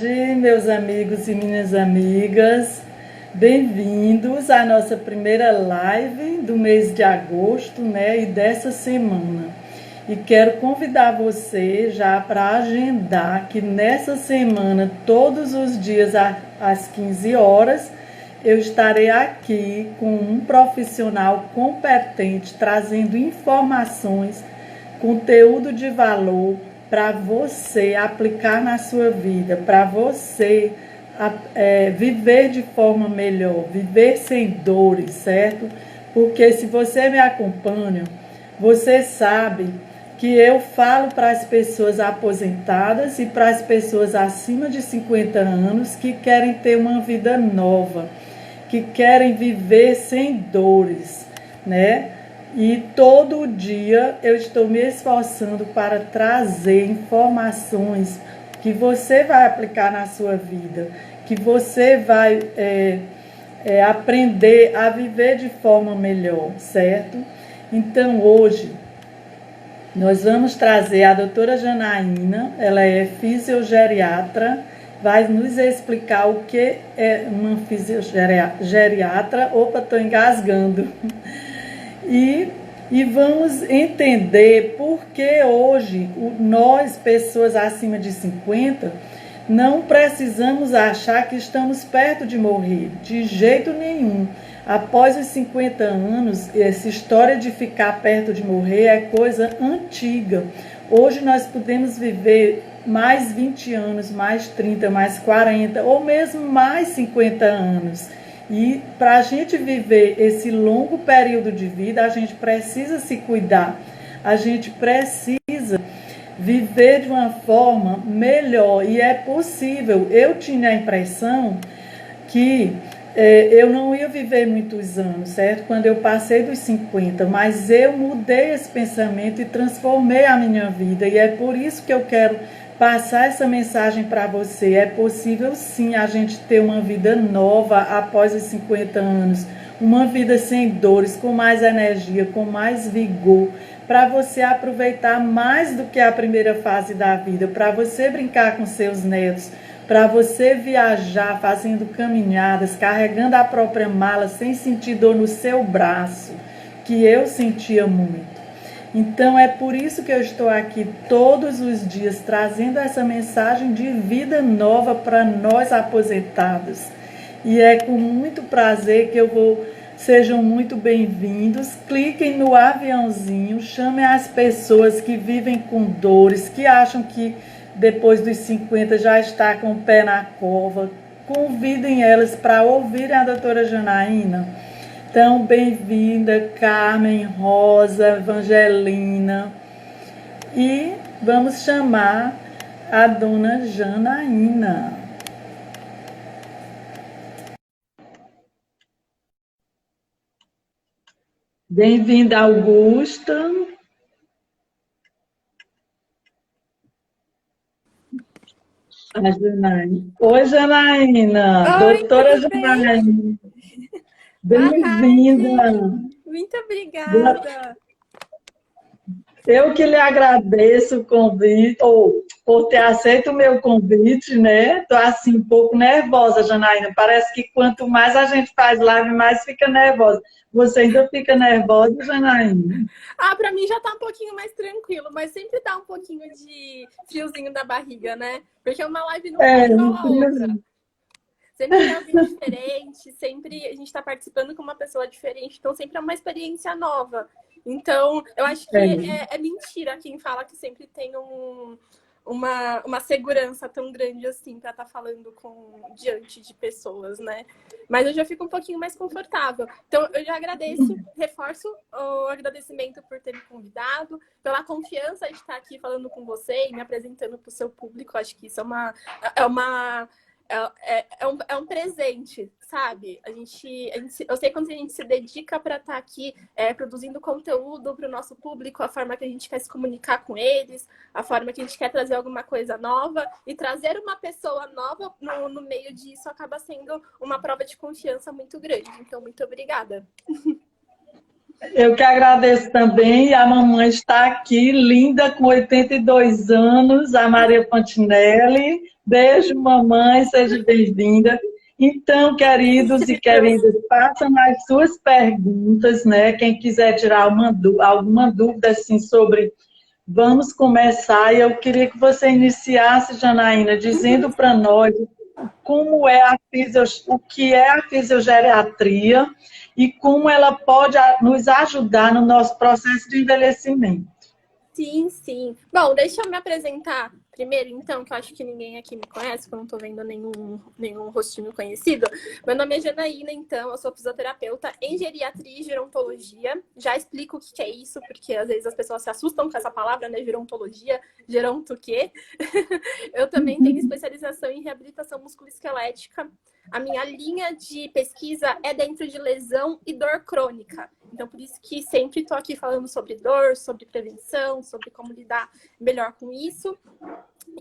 Meus amigos e minhas amigas, bem-vindos à nossa primeira live do mês de agosto, né, e dessa semana. E quero convidar você já para agendar que nessa semana, todos os dias às 15 horas, eu estarei aqui com um profissional competente, trazendo informações, conteúdo de valor para você aplicar na sua vida, para você viver de forma melhor, viver sem dores, certo? Porque se você me acompanha, você sabe que eu falo para as pessoas aposentadas e para as pessoas acima de 50 anos que querem ter uma vida nova, que querem viver sem dores, né? E todo dia eu estou me esforçando para trazer informações que você vai aplicar na sua vida, que você vai aprender a viver de forma melhor, certo? Então hoje nós vamos trazer a doutora Janaína, ela é fisiogeriatra, vai nos explicar o que é uma fisiogeriatra. Opa, estou engasgando. E vamos entender por que hoje nós, pessoas acima de 50, não precisamos achar que estamos perto de morrer, de jeito nenhum. Após os 50 anos, essa história de ficar perto de morrer é coisa antiga. Hoje nós podemos viver mais 20 anos, mais 30, mais 40 ou mesmo mais 50 anos. E para a gente viver esse longo período de vida, a gente precisa se cuidar, a gente precisa viver de uma forma melhor, e é possível. Eu tinha a impressão que eu não ia viver muitos anos, certo? Quando eu passei dos 50, mas eu mudei esse pensamento e transformei a minha vida, e é por isso que eu quero passar essa mensagem para você. É possível sim a gente ter uma vida nova após os 50 anos, uma vida sem dores, com mais energia, com mais vigor, para você aproveitar mais do que a primeira fase da vida, para você brincar com seus netos, para você viajar fazendo caminhadas, carregando a própria mala sem sentir dor no seu braço, que eu sentia muito. Então é por isso que eu estou aqui todos os dias trazendo essa mensagem de vida nova para nós aposentados. E é com muito prazer que eu vou. Sejam muito bem-vindos. Cliquem no aviãozinho, chamem as pessoas que vivem com dores, que acham que depois dos 50 já está com o pé na cova. Convidem elas para ouvirem a doutora Janaína. Então, bem-vinda, Carmen, Rosa, Evangelina. E vamos chamar a dona Janaína. Bem-vinda, Augusta. A Janaína. Oi, Janaína. Oi, Doutora tudo bem? Janaína. Boa Bem-vinda. tarde. Muito obrigada. Eu que lhe agradeço o convite, ou por ter aceito o meu convite, né? Estou assim um pouco nervosa, Janaína. Parece que quanto mais a gente faz live, mais fica nervosa. Você ainda fica nervosa, Janaína? Para mim já tá um pouquinho mais tranquilo, mas sempre dá um pouquinho de friozinho da barriga, né? Porque uma live nunca é igual Um a outra. friozinho. Sempre tem alguém diferente, sempre a gente está participando com uma pessoa diferente, então sempre é uma experiência nova. Então, eu acho que é mentira quem fala que sempre tem uma segurança tão grande assim para estar falando diante de pessoas, né? Mas eu já fico um pouquinho mais confortável. Então, eu já agradeço, reforço o agradecimento por ter me convidado, pela confiança de estar aqui falando com você e me apresentando para o seu público. Acho que isso é um presente, sabe? Eu sei quando a gente se dedica para estar aqui produzindo conteúdo para o nosso público, a forma que a gente quer se comunicar com eles, a forma que a gente quer trazer alguma coisa nova, e trazer uma pessoa nova no meio disso acaba sendo uma prova de confiança muito grande. Então, muito obrigada. Eu que agradeço também. A mamãe está aqui, linda, com 82 anos, a Maria Fantinelli. Beijo, mamãe, seja bem-vinda. Então, queridos e queridas, façam as suas perguntas, né? Quem quiser tirar alguma dúvida assim sobre. Vamos começar, e eu queria que você iniciasse, Janaína, dizendo para nós como é o que é a fisiogeriatria e como ela pode nos ajudar no nosso processo de envelhecimento. Sim, sim. Bom, deixa eu me apresentar primeiro, então, que eu acho que ninguém aqui me conhece, que eu não tô vendo nenhum rostinho conhecido. Meu nome é Janaína, então, eu sou fisioterapeuta em geriatria e gerontologia. Já explico o que é isso, porque às vezes as pessoas se assustam com essa palavra, né? Gerontologia, geronto o quê? Eu também tenho especialização em reabilitação musculoesquelética. A minha linha de pesquisa é dentro de lesão e dor crônica. Então, por isso que sempre estou aqui falando sobre dor, sobre prevenção, sobre como lidar melhor com isso.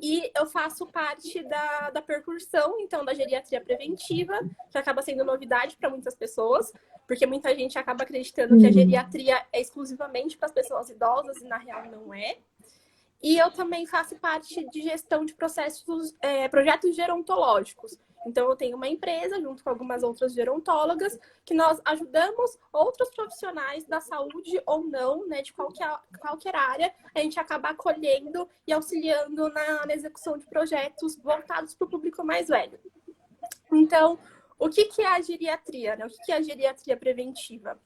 E eu faço parte da percussão, então, da geriatria preventiva, que acaba sendo novidade para muitas pessoas, porque muita gente acaba acreditando que a geriatria é exclusivamente para as pessoas idosas, e na real não é. E eu também faço parte de gestão de projetos gerontológicos. Então, eu tenho uma empresa, junto com algumas outras gerontólogas, que nós ajudamos outros profissionais da saúde ou não, né, de qualquer área, a gente acaba acolhendo e auxiliando na execução de projetos voltados para o público mais velho. Então, o que é a geriatria, né? O que é a geriatria preventiva?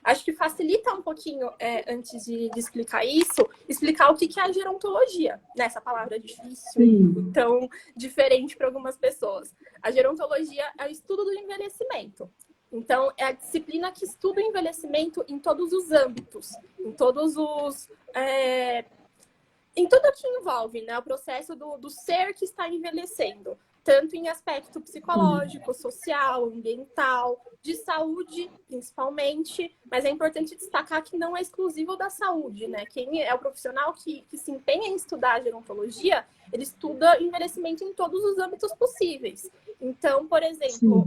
Acho que facilita um pouquinho, antes de explicar isso, explicar o que é a gerontologia, né? Essa palavra é difícil, tão diferente para algumas pessoas. A gerontologia é o estudo do envelhecimento. Então, é a disciplina que estuda o envelhecimento em todos os âmbitos, em todos os... em tudo que envolve, né, o processo do ser que está envelhecendo, tanto em aspecto psicológico, social, ambiental, de saúde, principalmente, mas é importante destacar que não é exclusivo da saúde, né? Quem é o profissional que se empenha em estudar a gerontologia, ele estuda envelhecimento em todos os âmbitos possíveis. Então, por exemplo,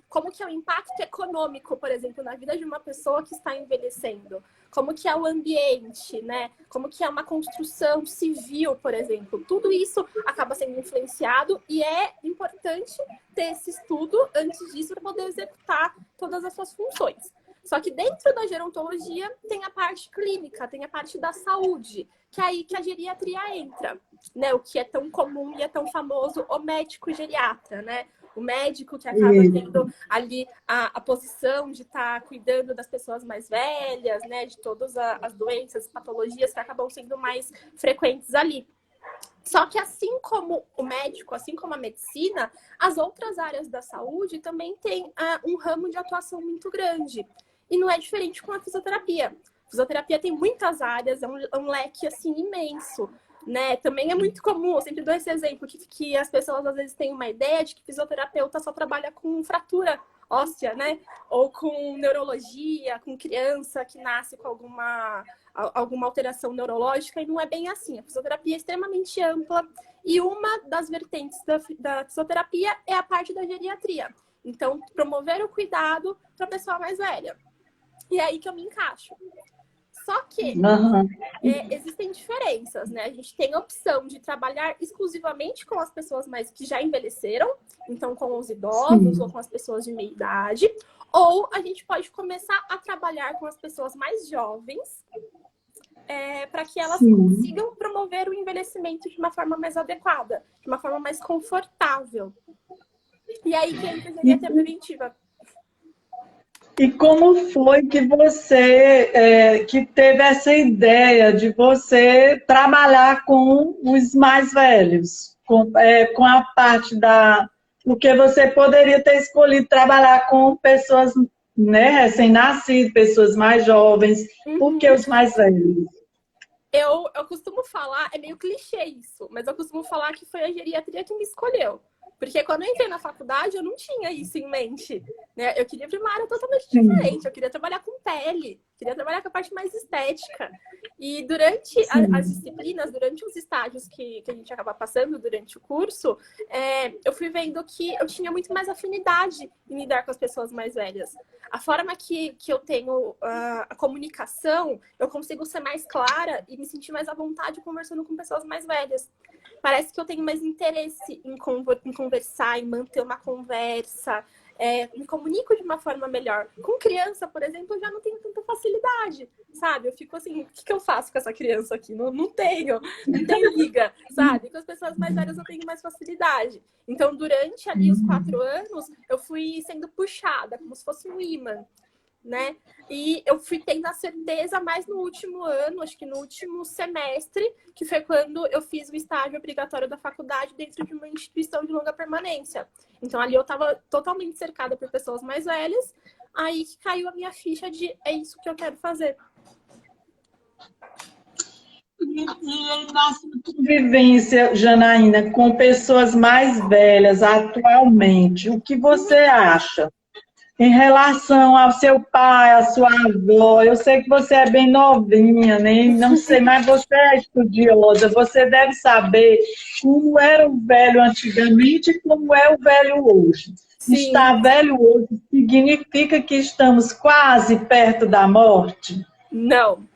como que é o impacto econômico, por exemplo, na vida de uma pessoa que está envelhecendo? Como que é o ambiente, né? Como que é uma construção civil, por exemplo. Tudo isso acaba sendo influenciado e é importante ter esse estudo antes disso para poder executar todas as suas funções. Só que dentro da gerontologia tem a parte clínica, tem a parte da saúde, que é aí que a geriatria entra, né? O que é tão comum e é tão famoso, o médico geriatra, né? O médico que acaba tendo ali a posição de estar cuidando das pessoas mais velhas, né? De todas as doenças, patologias que acabam sendo mais frequentes ali. Só que assim como o médico, assim como a medicina, as outras áreas da saúde também têm um ramo de atuação muito grande. E não é diferente com a fisioterapia. A fisioterapia tem muitas áreas, é um leque assim imenso. Né? Também é muito comum, eu sempre dou esse exemplo, que as pessoas às vezes têm uma ideia de que fisioterapeuta só trabalha com fratura óssea, né? Ou com neurologia, com criança que nasce com alguma alteração neurológica, e não é bem assim. A fisioterapia é extremamente ampla e uma das vertentes da fisioterapia é a parte da geriatria. Então, promover o cuidado para a pessoa mais velha. E é aí que eu me encaixo. Só que existem diferenças, né? A gente tem a opção de trabalhar exclusivamente com as pessoas que já envelheceram, então com os idosos ou com as pessoas de meia idade, ou a gente pode começar a trabalhar com as pessoas mais jovens, para que elas consigam promover o envelhecimento de uma forma mais adequada, de uma forma mais confortável. E aí que entra a geriatria preventiva. E como foi que você que teve essa ideia de você trabalhar com os mais velhos, com a parte da... Porque você poderia ter escolhido trabalhar com pessoas, né, recém-nascidas, pessoas mais jovens, por que os mais velhos? Eu costumo falar, é meio clichê isso, mas eu costumo falar que foi a geriatria que me escolheu. Porque quando eu entrei na faculdade, eu não tinha isso em mente, né? Eu queria para uma área totalmente diferente. Eu queria trabalhar com pele, queria trabalhar com a parte mais estética. E durante as disciplinas, durante os estágios que a gente acaba passando durante o curso, eu fui vendo que eu tinha muito mais afinidade em lidar com as pessoas mais velhas. A forma que eu tenho a comunicação, eu consigo ser mais clara e me sentir mais à vontade conversando com pessoas mais velhas. parece que eu tenho mais interesse em conversar, em manter uma conversa, me comunico de uma forma melhor. Com criança, por exemplo, eu já não tenho tanta facilidade, sabe? Eu fico assim, o que eu faço com essa criança aqui? Não tenho liga, sabe? Com as pessoas mais velhas eu tenho mais facilidade. Então, durante ali os 4 anos, eu fui sendo puxada, como se fosse um imã, né? E eu fui tendo a certeza mais no último ano, acho que no último semestre, que foi quando eu fiz o estágio obrigatório da faculdade dentro de uma instituição de longa permanência. Então ali eu estava totalmente cercada por pessoas mais velhas, aí que caiu a minha ficha de é isso que eu quero fazer. E na sua convivência, Janaína, com pessoas mais velhas atualmente, o que você acha? Em relação ao seu pai, à sua avó, eu sei que você é bem novinha, nem não sei, mas você é estudiosa, você deve saber como era o velho antigamente e como é o velho hoje. Sim. Estar velho hoje significa que estamos quase perto da morte? Não.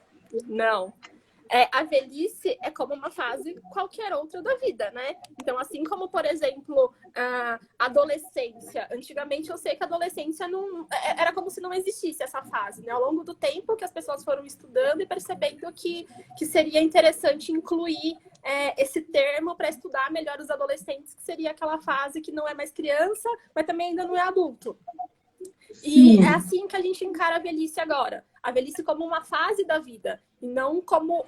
A velhice é como uma fase qualquer outra da vida, né? Então, assim como, por exemplo, a adolescência. Antigamente, eu sei que a adolescência não era como se não existisse essa fase, né? Ao longo do tempo que as pessoas foram estudando e percebendo que seria interessante incluir esse termo para estudar melhor os adolescentes, que seria aquela fase que não é mais criança, mas também ainda não é adulto. E é assim que a gente encara a velhice agora. A velhice como uma fase da vida e não como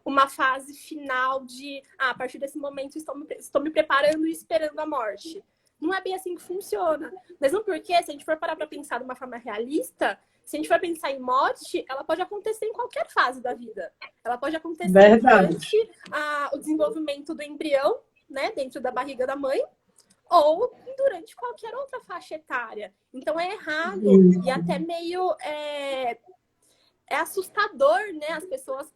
uma fase final de a partir desse momento estou me preparando e esperando a morte. Não é bem assim que funciona. Mesmo porque, se a gente for parar para pensar de uma forma realista, se a gente for pensar em morte, ela pode acontecer em qualquer fase da vida. Ela pode acontecer durante o desenvolvimento do embrião, né, dentro da barriga da mãe, ou durante qualquer outra faixa etária. Então é errado e até meio é assustador, né, as pessoas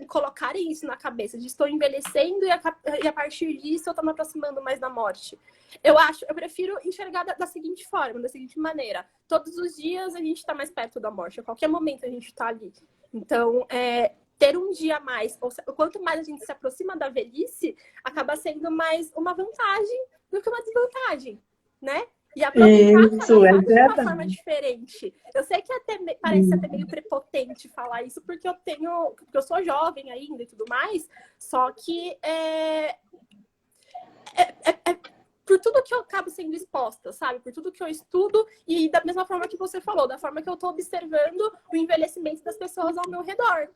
colocarem isso na cabeça, de estou envelhecendo e a partir disso eu estou me aproximando mais da morte. Eu prefiro enxergar da seguinte forma, da seguinte maneira: todos os dias a gente está mais perto da morte, a qualquer momento a gente está ali. Então, ter um dia a mais, ou quanto mais a gente se aproxima da velhice, acaba sendo mais uma vantagem do que uma desvantagem, né? E aproveitar de uma forma diferente. Eu sei que parece até meio prepotente falar isso, porque eu sou jovem ainda e tudo mais, só que por tudo que eu acabo sendo exposta, sabe? Por tudo que eu estudo e da mesma forma que você falou, da forma que eu estou observando o envelhecimento das pessoas ao meu redor.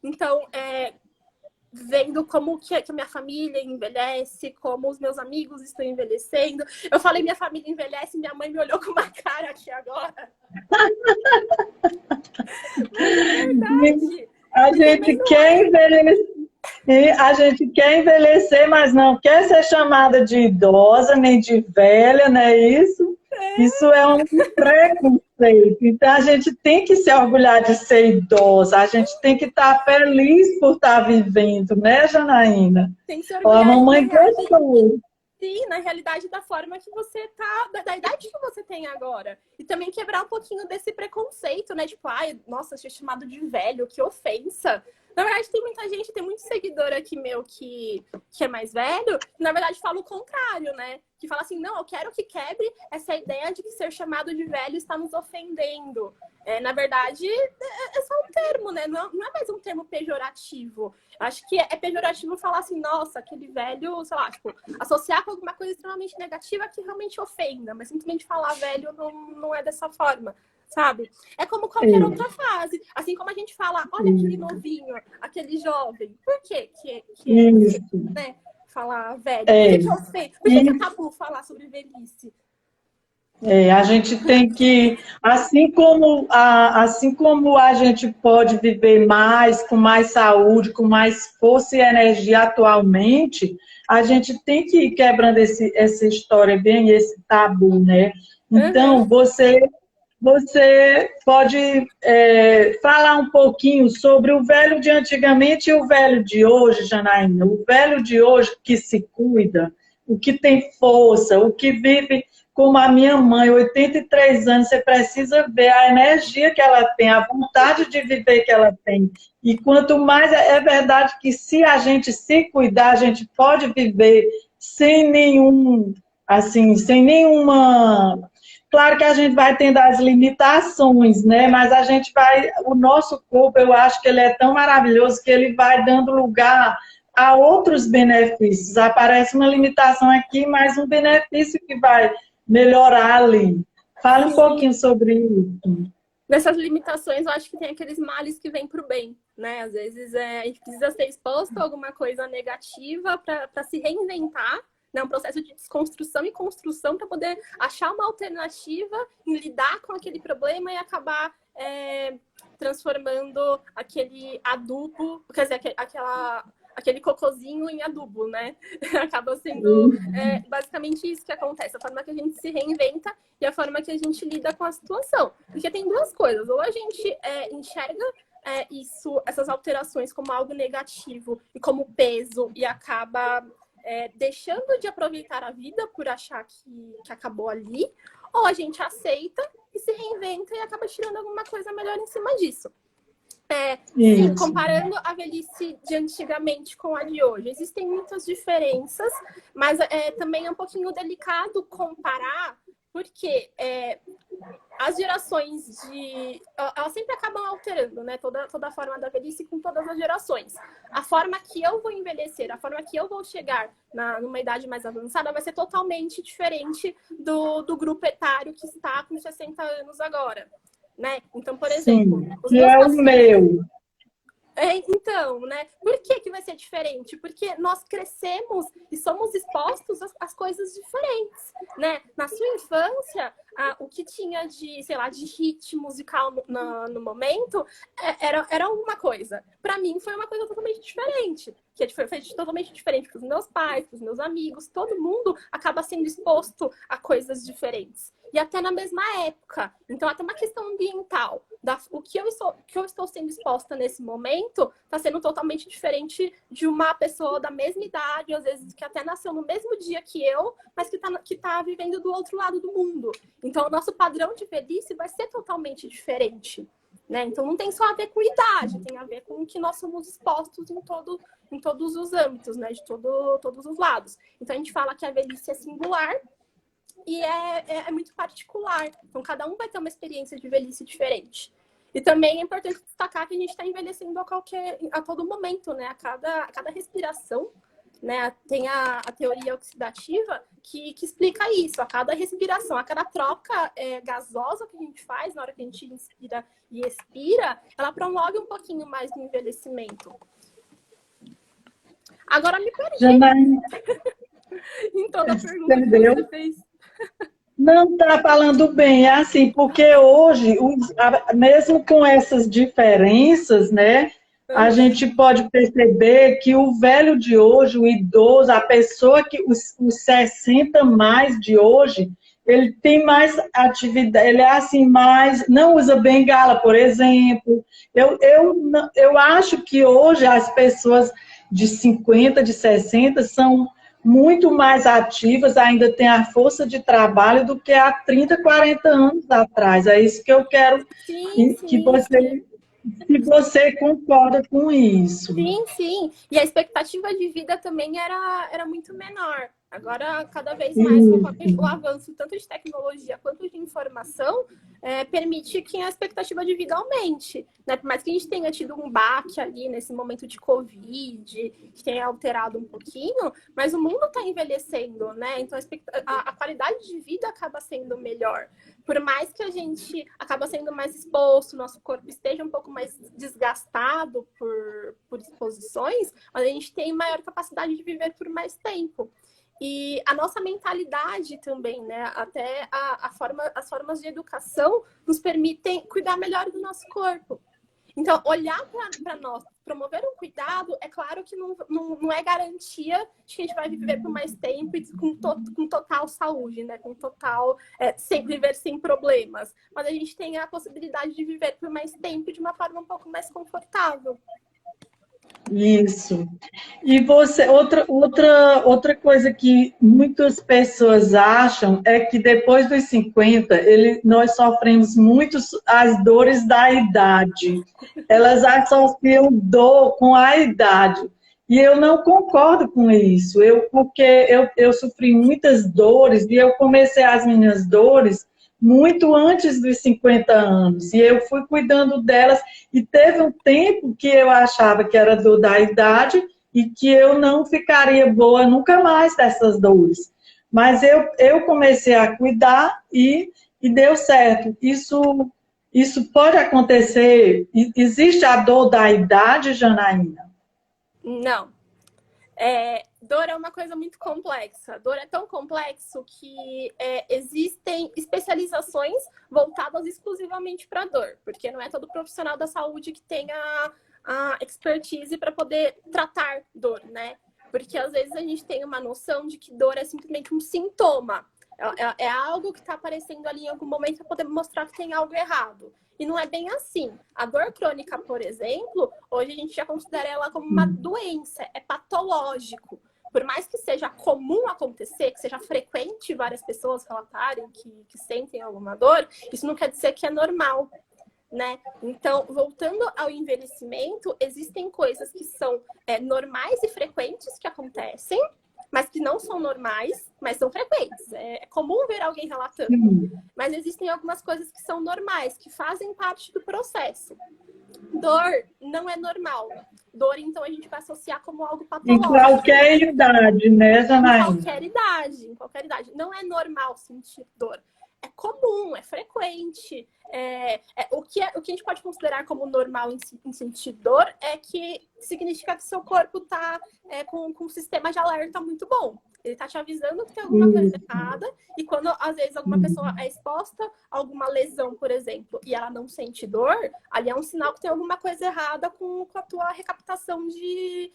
Então, vendo como que a minha família envelhece, como os meus amigos estão envelhecendo. Eu falei minha família envelhece, minha mãe me olhou com uma cara aqui agora. Mas é verdade. A gente quer envelhecer, mas não quer ser chamada de idosa, nem de velha, não é isso? Isso é um preconceito. Então, a gente tem que se orgulhar de ser idosa. A gente tem que estar feliz por estar vivendo, né, Janaína? Tem que se orgulhar. A mamãe gostou. Sim, na realidade, da forma que você tá, da idade que você tem agora. E também quebrar um pouquinho desse preconceito, né? Tipo, ai, nossa, ser chamado de velho, que ofensa. Na verdade, tem muita gente, tem muito seguidor aqui meu que é mais velho, que na verdade fala o contrário, né? Que fala assim, não, eu quero que quebre essa ideia de que ser chamado de velho está nos ofendendo. Na verdade, é só um termo, né? Não é mais um termo pejorativo. Acho que é pejorativo falar assim, nossa, aquele velho, sei lá, tipo, associar com alguma coisa extremamente negativa que realmente ofenda, mas simplesmente falar velho não é dessa forma. Sabe? É como qualquer outra fase. Assim como a gente fala, olha aquele novinho, aquele jovem. Por quê né? Falar velho? Por que é tabu falar sobre velhice? A gente tem que, assim como a gente pode viver mais, com mais saúde, com mais força e energia atualmente, a gente tem que ir quebrando essa história, bem esse tabu, né? Então, você pode falar um pouquinho sobre o velho de antigamente e o velho de hoje, Janaína? O velho de hoje que se cuida, o que tem força, o que vive como a minha mãe, 83 anos, você precisa ver a energia que ela tem, a vontade de viver que ela tem. E quanto mais é verdade que se a gente se cuidar, a gente pode viver sem nenhum, assim, sem nenhuma. Claro que a gente vai tendo as limitações, né? Mas a gente vai, o nosso corpo, eu acho que ele é tão maravilhoso que ele vai dando lugar a outros benefícios. Aparece uma limitação aqui, mas um benefício que vai melhorar ali. Fala um pouquinho sobre isso. Nessas limitações, eu acho que tem aqueles males que vêm para o bem, né? Às vezes a gente precisa ser exposto a alguma coisa negativa para se reinventar, né? Um processo de desconstrução e construção para poder achar uma alternativa em lidar com aquele problema e acabar transformando aquele adubo, quer dizer, aquele cocôzinho em adubo, né? Acaba sendo basicamente isso que acontece, a forma que a gente se reinventa e a forma que a gente lida com a situação. Porque tem duas coisas, ou a gente enxerga essas alterações como algo negativo e como peso e acaba deixando de aproveitar a vida por achar que acabou ali, ou a gente aceita e se reinventa e acaba tirando alguma coisa melhor em cima disso. Sim, comparando a velhice de antigamente com a de hoje, existem muitas diferenças, mas também é um pouquinho delicado comparar, porque as gerações elas sempre acabam alterando, né? Toda a forma da velhice com todas as gerações. A forma que eu vou envelhecer, a forma que eu vou chegar numa idade mais avançada vai ser totalmente diferente do grupo etário que está com 60 anos agora. Né? Então, por exemplo, os meus pacientes... o meu. Então, né? Por que vai ser diferente? Porque nós crescemos e somos expostos às coisas diferentes, né? Na sua infância, o que tinha de, sei lá, de hit musical no momento era uma coisa. Para mim, foi uma coisa totalmente diferente. Que foi totalmente diferente para os meus pais, para os meus amigos. Todo mundo acaba sendo exposto a coisas diferentes. E até na mesma época. Então, até uma questão ambiental. O que eu estou sendo exposta nesse momento está sendo totalmente diferente de uma pessoa da mesma idade, às vezes que até nasceu no mesmo dia que eu, mas que tá vivendo do outro lado do mundo. Então, o nosso padrão de velhice vai ser totalmente diferente. Né? Então, não tem só a ver com idade, tem a ver com que nós somos expostos em todos os âmbitos, né? De todos os lados. Então, a gente fala que a velhice é singular, e é muito particular. Então, cada um vai ter uma experiência de velhice diferente. E também é importante destacar que a gente está envelhecendo a todo momento, né? A cada respiração, né? Tem a teoria oxidativa que explica isso. A cada respiração, a cada troca gasosa que a gente faz na hora que a gente inspira e expira, ela promove um pouquinho mais do envelhecimento. Agora me perdi. Em toda a pergunta que você fez. Não está falando bem, é assim, porque hoje, mesmo com essas diferenças, né, a gente pode perceber que o velho de hoje, o idoso, a pessoa que os 60 mais de hoje, ele tem mais atividade, ele é assim, não usa bengala, por exemplo. Eu acho que hoje as pessoas de 50, de 60 são muito mais ativas, ainda tem a força de trabalho do que há 30, 40 anos atrás. É isso que eu quero que você concorda com isso. Sim. E a expectativa de vida também era muito menor. Agora, cada vez mais, conforme o avanço tanto de tecnologia quanto de informação, permite que a expectativa de vida aumente. Né? Por mais que a gente tenha tido um baque ali nesse momento de Covid, que tenha alterado um pouquinho, mas o mundo está envelhecendo, né? Então a qualidade de vida acaba sendo melhor. Por mais que a gente acaba sendo mais exposto, nosso corpo esteja um pouco mais desgastado por exposições, mas a gente tem maior capacidade de viver por mais tempo. E a nossa mentalidade também, né? Até as formas de educação nos permitem cuidar melhor do nosso corpo. Então, olhar para nós, promover um cuidado, é claro que não é garantia de que a gente vai viver por mais tempo e com total saúde, né? Com total, viver sem problemas. Mas a gente tem a possibilidade de viver por mais tempo de uma forma um pouco mais confortável. Isso. E você, outra coisa que muitas pessoas acham é que depois dos 50, nós sofremos muito as dores da idade. Elas associam dor com a idade. E eu não concordo com isso, porque eu sofri muitas dores e eu comecei as minhas dores muito antes dos 50 anos. E eu fui cuidando delas. E teve um tempo que eu achava que era dor da idade e que eu não ficaria boa nunca mais dessas dores. Mas eu comecei a cuidar e deu certo. Isso pode acontecer. Existe a dor da idade, Janaína? Não. Dor é uma coisa muito complexa. Dor é tão complexo que existem especializações voltadas exclusivamente para dor, porque não é todo profissional da saúde que tem a expertise para poder tratar dor, né? Porque às vezes a gente tem uma noção de que dor é simplesmente um sintoma. É algo que está aparecendo ali em algum momento para poder mostrar que tem algo errado. E não é bem assim. A dor crônica, por exemplo, hoje a gente já considera ela como uma doença, é patológico. Por mais que seja comum acontecer, que seja frequente várias pessoas relatarem que sentem alguma dor, isso não quer dizer que é normal, né? Então, voltando ao envelhecimento, existem coisas que são normais e frequentes que acontecem, mas que não são normais, mas são frequentes. É comum ver alguém relatando. Mas existem algumas coisas que são normais, que fazem parte do processo. Dor não é normal. Dor, então, a gente vai associar como algo Em patológico. qualquer idade, né, Janaína? Em qualquer idade. Não é normal sentir dor. É comum, é frequente. O que a gente pode considerar como normal em sentir dor é que significa que seu corpo está com um sistema de alerta muito bom. Ele está te avisando que tem alguma coisa errada, e quando às vezes alguma pessoa é exposta a alguma lesão, por exemplo, e ela não sente dor, ali é um sinal que tem alguma coisa errada com a tua recaptação de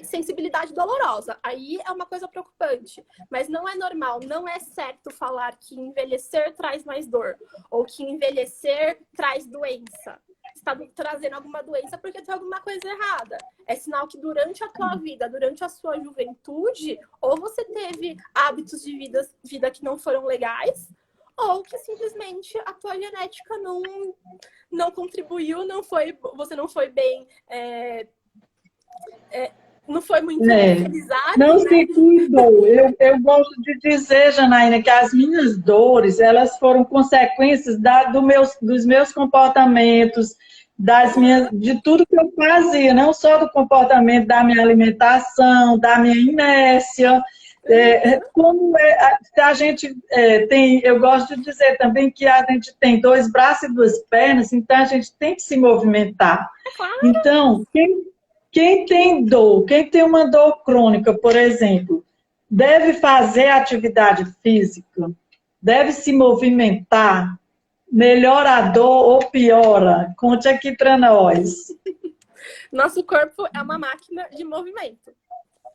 sensibilidade dolorosa. Aí é uma coisa preocupante. Mas não é normal, não é certo falar que envelhecer traz mais dor, ou que envelhecer traz doença. Está trazendo alguma doença porque tem alguma coisa errada. É sinal que durante a tua vida, durante a sua juventude, ou você teve hábitos de vida que não foram legais, ou que simplesmente a tua genética não contribuiu, você não foi bem... não foi muito utilizado. Não, né? se cuidou. Eu gosto de dizer, Janaína, que as minhas dores, elas foram consequências dos meus comportamentos, de tudo que eu fazia, não só do comportamento da minha alimentação, da minha inércia. Se a gente tem, eu gosto de dizer também que a gente tem 2 braços e 2 pernas, então a gente tem que se movimentar. Claro. Então, quem tem dor, quem tem uma dor crônica, por exemplo, deve fazer atividade física, deve se movimentar, melhora a dor ou piora? Conte aqui para nós. Nosso corpo é uma máquina de movimento,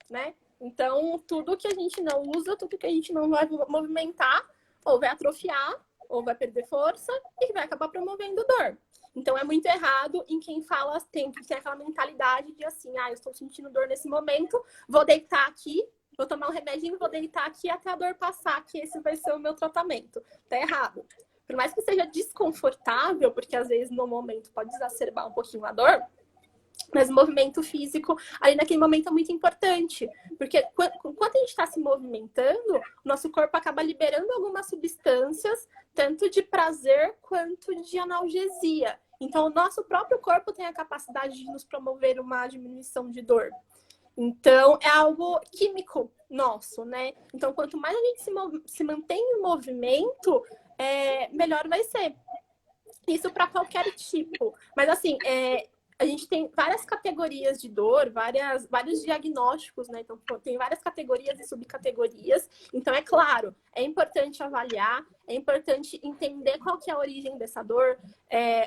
né? Então, tudo que a gente não usa, tudo que a gente não vai movimentar, ou vai atrofiar, ou vai perder força, e vai acabar promovendo dor. Então, é muito errado em quem fala, tem aquela mentalidade de assim, eu estou sentindo dor nesse momento, vou deitar aqui, vou tomar um remedinho, vou deitar aqui até a dor passar, que esse vai ser o meu tratamento. Tá errado. Por mais que seja desconfortável, porque às vezes no momento pode exacerbar um pouquinho a dor, mas o movimento físico ali naquele momento é muito importante, porque enquanto a gente está se movimentando, o nosso corpo acaba liberando algumas substâncias, tanto de prazer quanto de analgesia. Então, o nosso próprio corpo tem a capacidade de nos promover uma diminuição de dor. Então, é algo químico nosso, né? Então, quanto mais a gente se mantém em movimento, melhor vai ser. Isso para qualquer tipo. Mas, assim, a gente tem várias categorias de dor, vários diagnósticos, né? Então, tem várias categorias e subcategorias. Então, é claro, é importante avaliar, é importante entender qual que é a origem dessa dor,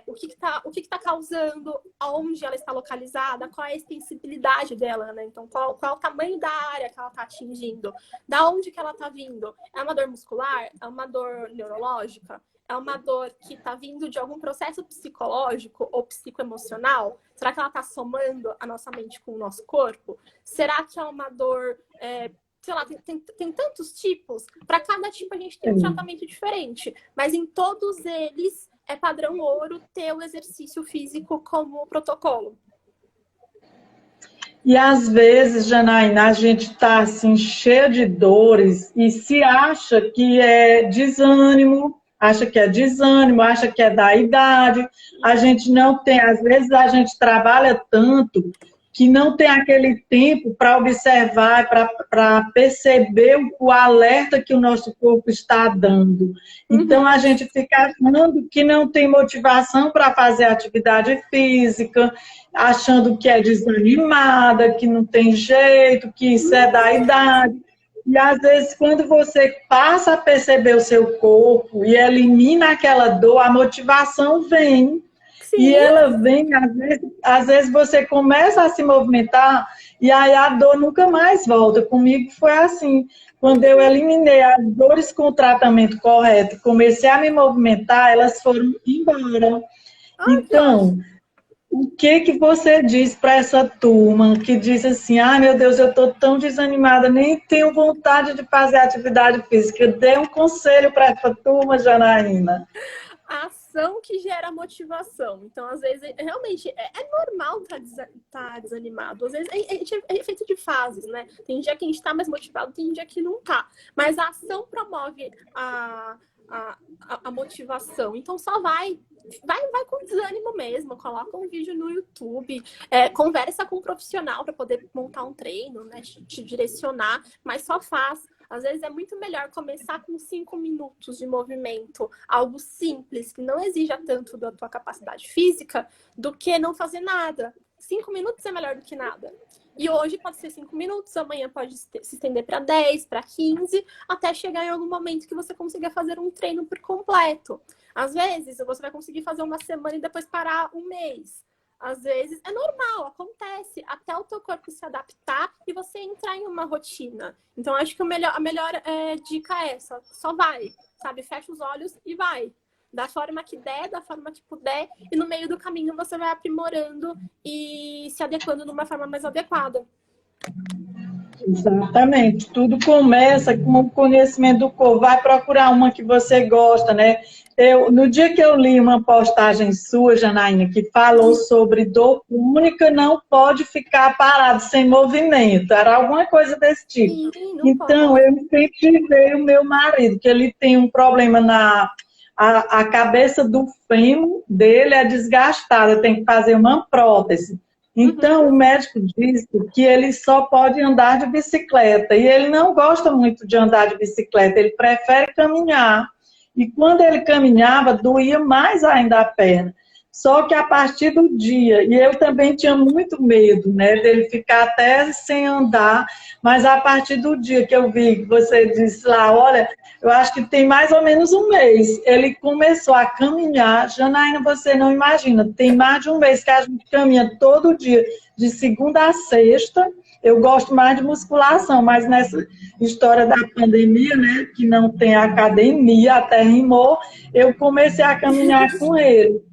o que está causando, aonde ela está localizada, qual é a extensibilidade dela, né? Então, qual é o tamanho da área que ela está atingindo, da onde que ela está vindo. É uma dor muscular? É uma dor neurológica? é uma dor que está vindo de algum processo psicológico ou psicoemocional? Será que ela está somando a nossa mente com o nosso corpo? Será que é uma dor, sei lá, tem tantos tipos? Para cada tipo a gente tem um tratamento diferente, mas em todos eles é padrão ouro ter o exercício físico como protocolo. E às vezes, Janaína, a gente está assim, cheia de dores e se acha que é desânimo, acha que é da idade. A gente não tem, às vezes a gente trabalha tanto que não tem aquele tempo para observar, para perceber o alerta que o nosso corpo está dando. Então a gente fica achando que não tem motivação para fazer atividade física, achando que é desanimada, que não tem jeito, que isso é da idade. E às vezes, quando você passa a perceber o seu corpo e elimina aquela dor, a motivação vem. Sim. E ela vem, às vezes você começa a se movimentar e aí a dor nunca mais volta. Comigo foi assim. Quando eu eliminei as dores com o tratamento correto, comecei a me movimentar, elas foram embora. Então, o que você diz para essa turma que diz assim, ai meu Deus, eu estou tão desanimada, nem tenho vontade de fazer atividade física. Dê um conselho para essa turma, Janaína. A ação que gera motivação. Então, às vezes, realmente, é normal tá desanimado. Às vezes, a gente é feito de fases, né? Tem dia que a gente tá mais motivado, tem dia que não tá. Mas a ação promove a motivação. Então, só vai com desânimo mesmo. Coloca um vídeo no YouTube, conversa com um profissional para poder montar um treino, né? Te direcionar, mas só faz. Às vezes é muito melhor começar com 5 minutos de movimento, algo simples, que não exija tanto da tua capacidade física, do que não fazer nada. 5 minutos é melhor do que nada. E hoje pode ser 5 minutos, amanhã pode se estender para 10, para 15, até chegar em algum momento que você consiga fazer um treino por completo. Às vezes você vai conseguir fazer uma semana e depois parar um mês. Às vezes é normal, acontece, até o teu corpo se adaptar e você entrar em uma rotina. Então, acho que a melhor dica é essa, só vai, sabe? Fecha os olhos e vai. Da forma que der, da forma que puder, e no meio do caminho você vai aprimorando e se adequando de uma forma mais adequada. Exatamente, tudo começa com o conhecimento do corpo. Vai procurar uma que você gosta, né? No dia que eu li uma postagem sua, Janaína, que falou sobre dor crônica, não pode ficar parado sem movimento. Era alguma coisa desse tipo. Sim, então, eu incentivei o meu marido, que ele tem um problema a cabeça do fêmur dele é desgastada, tem que fazer uma prótese. Então, o médico disse que ele só pode andar de bicicleta. E ele não gosta muito de andar de bicicleta, ele prefere caminhar. E quando ele caminhava, doía mais ainda a perna. Só que a partir do dia, e eu também tinha muito medo, né, dele ficar até sem andar, mas a partir do dia que eu vi que você disse lá, olha, eu acho que tem mais ou menos um mês, ele começou a caminhar. Janaína, você não imagina, tem mais de um mês que a gente caminha todo dia, de segunda a sexta. Eu gosto mais de musculação, mas nessa história da pandemia, né, que não tem academia, até rimou, eu comecei a caminhar com ele.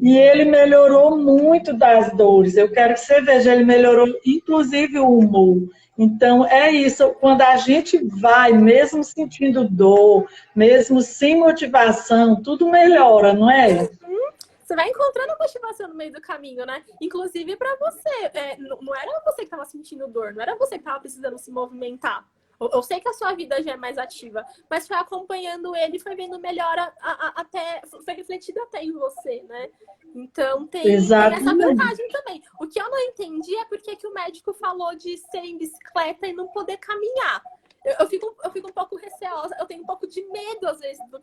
E ele melhorou muito das dores. Eu quero que você veja, ele melhorou inclusive o humor. Então, é isso. Quando a gente vai, mesmo sentindo dor, mesmo sem motivação, tudo melhora, não é? Você vai encontrando motivação no meio do caminho, né? Inclusive para você. Não era você que estava sentindo dor, não era você que estava precisando se movimentar. Eu sei que a sua vida já é mais ativa, mas foi acompanhando ele, foi vendo melhora até, foi refletido até em você, né? Então tem essa vantagem também. O que eu não entendi é porque que o médico falou de ser em bicicleta e não poder caminhar. Eu fico um pouco receosa, eu tenho um pouco de medo, às vezes, do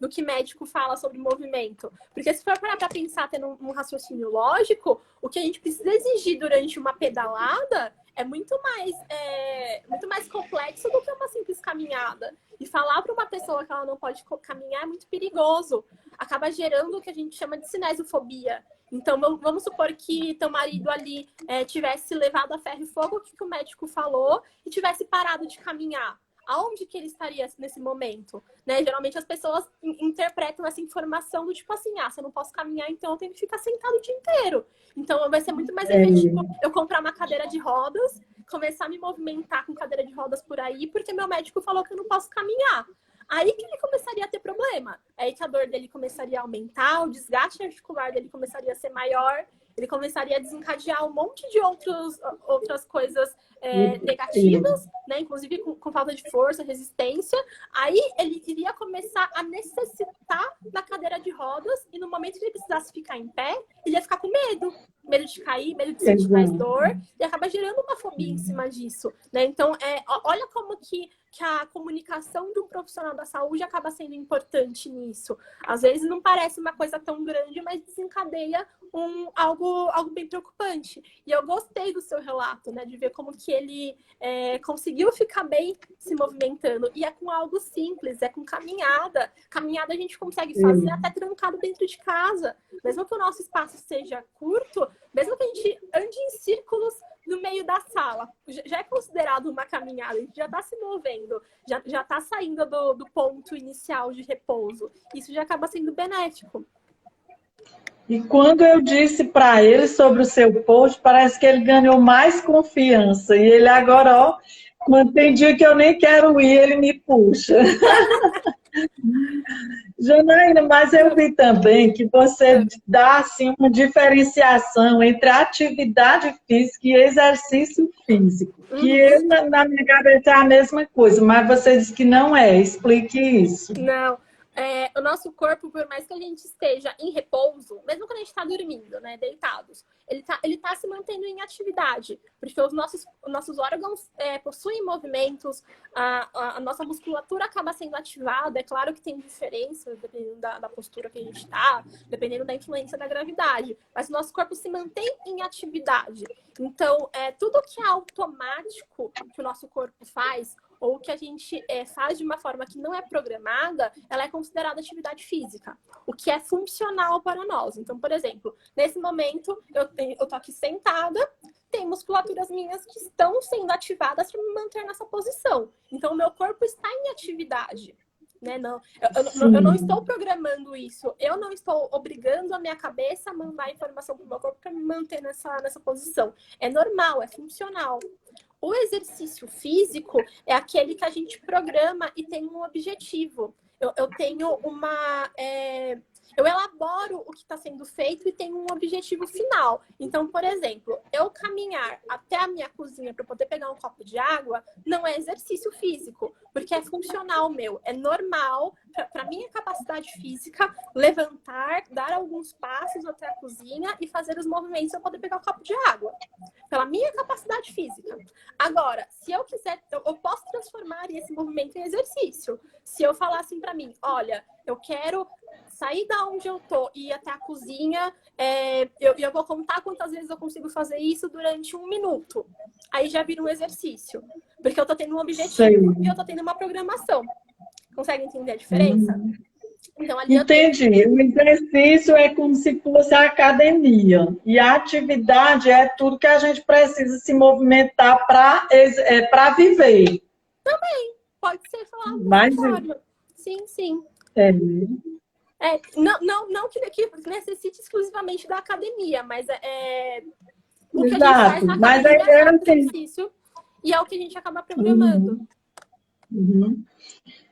que médico fala sobre movimento. Porque se for parar para pensar, tendo um raciocínio lógico, o que a gente precisa exigir durante uma pedalada é muito mais complexo do que uma simples caminhada. E falar para uma pessoa que ela não pode caminhar é muito perigoso. Acaba gerando o que a gente chama de cinesiofobia. Então, vamos supor que teu marido ali tivesse levado a ferro e fogo o que o médico falou e tivesse parado de caminhar. aonde que ele estaria nesse momento, né? Geralmente as pessoas interpretam essa informação do tipo assim, se eu não posso caminhar, então eu tenho que ficar sentado o dia inteiro. Então vai ser muito mais efetivo eu comprar uma cadeira de rodas, começar a me movimentar com cadeira de rodas por aí, porque meu médico falou que eu não posso caminhar. Aí que ele começaria a ter problema. Aí que a dor dele começaria a aumentar, o desgaste articular dele começaria a ser maior, ele começaria a desencadear um monte de outras coisas negativas, né? Inclusive com falta de força, resistência. Aí ele iria começar a necessitar da cadeira de rodas e no momento que ele precisasse ficar em pé, ele ia ficar com medo. Medo de cair, medo de sentir mais dor, e acaba gerando uma fobia em cima disso, né? Então, olha como que a comunicação de um profissional da saúde acaba sendo importante nisso. Às vezes não parece uma coisa tão grande, mas desencadeia algo bem preocupante. E eu gostei do seu relato, né? De ver como que ele conseguiu ficar bem se movimentando. E é com algo simples, é com caminhada. Caminhada a gente consegue fazer até trancado dentro de casa. Mesmo que o nosso espaço seja curto, mesmo que a gente ande em círculos no meio da sala, já é considerado uma caminhada, a gente já está se movendo, já está saindo do ponto inicial de repouso. Isso já acaba sendo benéfico. E quando eu disse para ele sobre o seu post, parece que ele ganhou mais confiança. E ele agora, ó, quando tem dia que eu nem quero ir, ele me puxa. Janaína, mas eu vi também que você dá assim, uma diferenciação entre atividade física e exercício físico. Que eu, na minha cabeça é a mesma coisa, mas você disse que não é. Explique isso. Não. O nosso corpo, por mais que a gente esteja em repouso, mesmo quando a gente está dormindo, né, deitados, ele tá se mantendo em atividade, porque os nossos órgãos possuem movimentos, a nossa musculatura acaba sendo ativada. É claro que tem diferença dependendo da postura que a gente está, dependendo da influência da gravidade, mas o nosso corpo se mantém em atividade. Então, tudo que é automático que o nosso corpo faz, ou que a gente faz de uma forma que não é programada, ela é considerada atividade física, o que é funcional para nós. Então, por exemplo, nesse momento, eu tô aqui sentada, tem musculaturas minhas que estão sendo ativadas para me manter nessa posição. Então, o meu corpo está em atividade. Né? Eu não estou programando isso, eu não estou obrigando a minha cabeça a mandar informação para o meu corpo para me manter nessa posição. É normal, é funcional. O exercício físico é aquele que a gente programa e tem um objetivo. Eu tenho eu elaboro o que está sendo feito e tenho um objetivo final. Então, por exemplo, eu caminhar até a minha cozinha para poder pegar um copo de água não é exercício físico, porque é funcional meu. É normal, para minha capacidade física, levantar, dar alguns passos até a cozinha e fazer os movimentos para poder pegar o copo de água. Pela minha capacidade física. Agora, se eu quiser, eu posso transformar esse movimento em exercício. Se eu falar assim para mim, olha, eu quero sair da onde eu tô e ir até a cozinha, eu vou contar quantas vezes eu consigo fazer isso durante 1 minuto. Aí já vira um exercício. Porque eu tô tendo um objetivo e eu tô tendo uma programação. Consegue entender a diferença? Então, ali Entendi. O exercício é como se fosse a academia. E a atividade é tudo que a gente precisa se movimentar para viver. Também. Pode ser falado dessa forma. Sim, sim. Não que necessite exclusivamente da academia, mas o que a gente faz na academia é um exercício e é o que a gente acaba programando.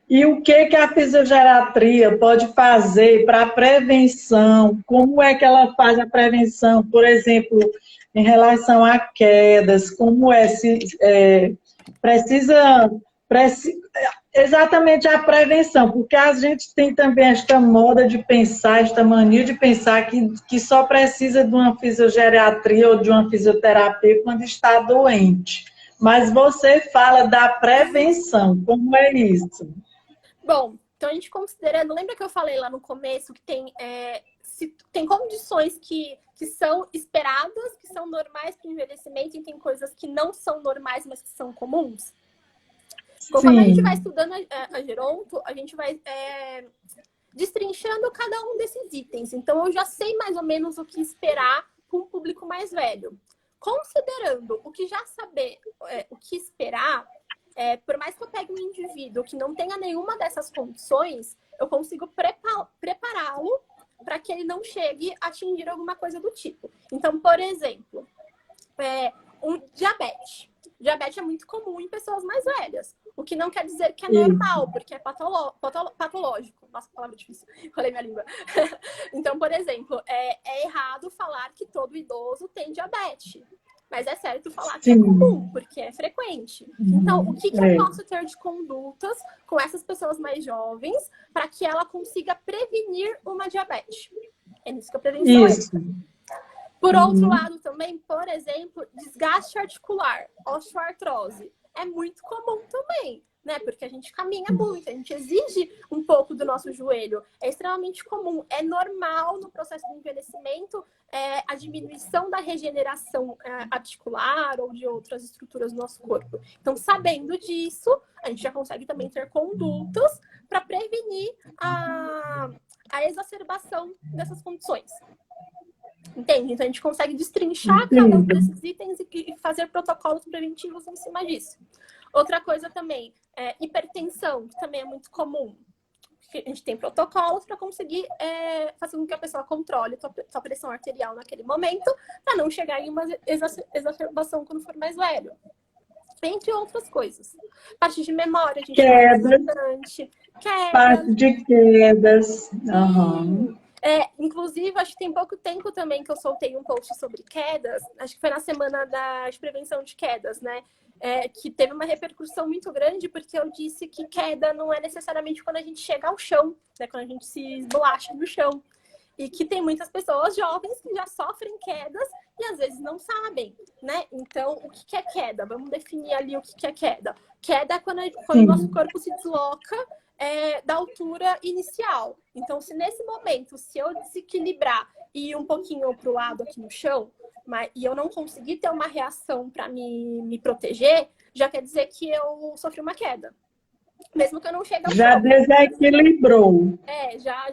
E o que a fisiogeriatria pode fazer para a prevenção? Como é que ela faz a prevenção, por exemplo, em relação a quedas? Como precisa exatamente a prevenção? Porque a gente tem também esta moda de pensar, esta mania de pensar que só precisa de uma fisiogeriatria ou de uma fisioterapia quando está doente. Mas você fala da prevenção. Como é isso? Bom, então a gente considerando, lembra que eu falei lá no começo que tem condições que são esperadas, que são normais para o envelhecimento, e tem coisas que não são normais, mas que são comuns? Conforme a gente vai estudando a geronto, a gente vai destrinchando cada um desses itens. Então, eu já sei mais ou menos o que esperar com um público mais velho. Considerando o que já saber, o que esperar, Por mais que eu pegue um indivíduo que não tenha nenhuma dessas condições, eu consigo prepará-lo para que ele não chegue a atingir alguma coisa do tipo. Então, por exemplo, um diabetes. Diabetes é muito comum em pessoas mais velhas, o que não quer dizer que é normal, porque é patológico. Nossa, que palavra difícil, falei minha língua. Então, por exemplo, é errado falar que todo idoso tem diabetes. Mas é certo falar que é comum, porque é frequente. Então, o que eu posso ter de condutas com essas pessoas mais jovens para que ela consiga prevenir uma diabetes? É nisso que a prevenção é. Por outro lado também, por exemplo, desgaste articular, osteoartrose. É muito comum também, né? Porque a gente caminha muito, a gente exige um pouco do nosso joelho. É extremamente comum, é normal no processo de envelhecimento a diminuição da regeneração articular ou de outras estruturas do nosso corpo. Então, sabendo disso, a gente já consegue também ter condutas para prevenir a exacerbação dessas condições. Entende? Então, a gente consegue destrinchar cada um desses itens e fazer protocolos preventivos em cima disso. Outra coisa também, hipertensão, que também é muito comum. A gente tem protocolos para conseguir fazer com que a pessoa controle sua pressão arterial naquele momento, para não chegar em uma exacerbação quando for mais velho. Entre outras coisas. Parte de memória, a gente fala bastante. Parte de quedas. Inclusive, acho que tem pouco tempo também que eu soltei um post sobre quedas. Acho que foi na semana de prevenção de quedas, né? Que teve uma repercussão muito grande, porque eu disse que queda não é necessariamente quando a gente chega ao chão, né? Quando a gente se esbolacha no chão. E que tem muitas pessoas jovens que já sofrem quedas e às vezes não sabem, né? Então, o que é queda? Vamos definir ali o que é queda. Queda é quando o nosso corpo se desloca da altura inicial. Então, se nesse momento, se eu desequilibrar e ir um pouquinho para o lado aqui no chão, e eu não conseguir ter uma reação para me proteger, já quer dizer que eu sofri uma queda. Mesmo que eu não chegue ao já chão. Desequilibrou.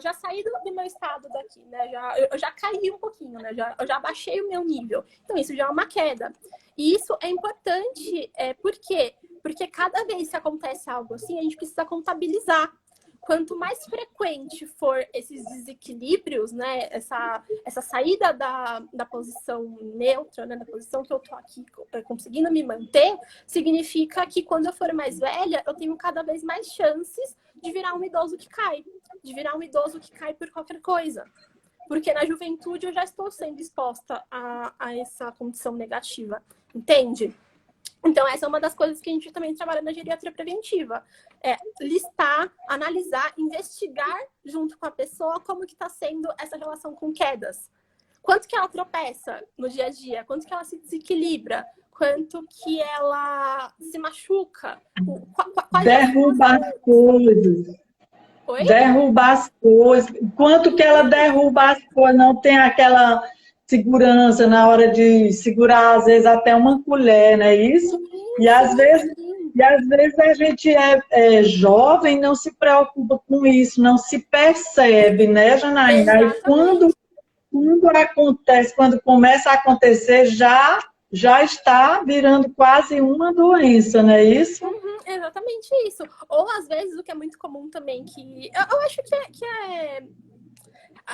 Já saí do meu estado daqui, né? Eu já caí um pouquinho, né? Eu já baixei o meu nível. Então, isso já é uma queda. E isso é importante, por quê? Porque cada vez que acontece algo assim, a gente precisa contabilizar. Quanto mais frequente for esses desequilíbrios, né? Essa saída da posição neutra, né? Da posição que eu tô aqui conseguindo me manter, significa que quando eu for mais velha, eu tenho cada vez mais chances de virar um idoso que cai. De virar um idoso que cai por qualquer coisa. Porque na juventude eu já estou sendo exposta a essa condição negativa. Entende? Então, essa é uma das coisas que a gente também trabalha na geriatria preventiva. Listar, analisar, investigar junto com a pessoa como que está sendo essa relação com quedas. Quanto que ela tropeça no dia a dia? Quanto que ela se desequilibra? Quanto que ela se machuca? Derruba as coisas. Oi? Derrubar as coisas. Quanto que ela derruba as coisas? Não tem aquela segurança na hora de segurar, às vezes, até uma colher, não é isso? E às vezes a gente é jovem e não se preocupa com isso, não se percebe, né, Janaína? Aí quando acontece, quando começa a acontecer, já está virando quase uma doença, não é isso? Exatamente isso. Ou às vezes o que é muito comum também, que eu acho que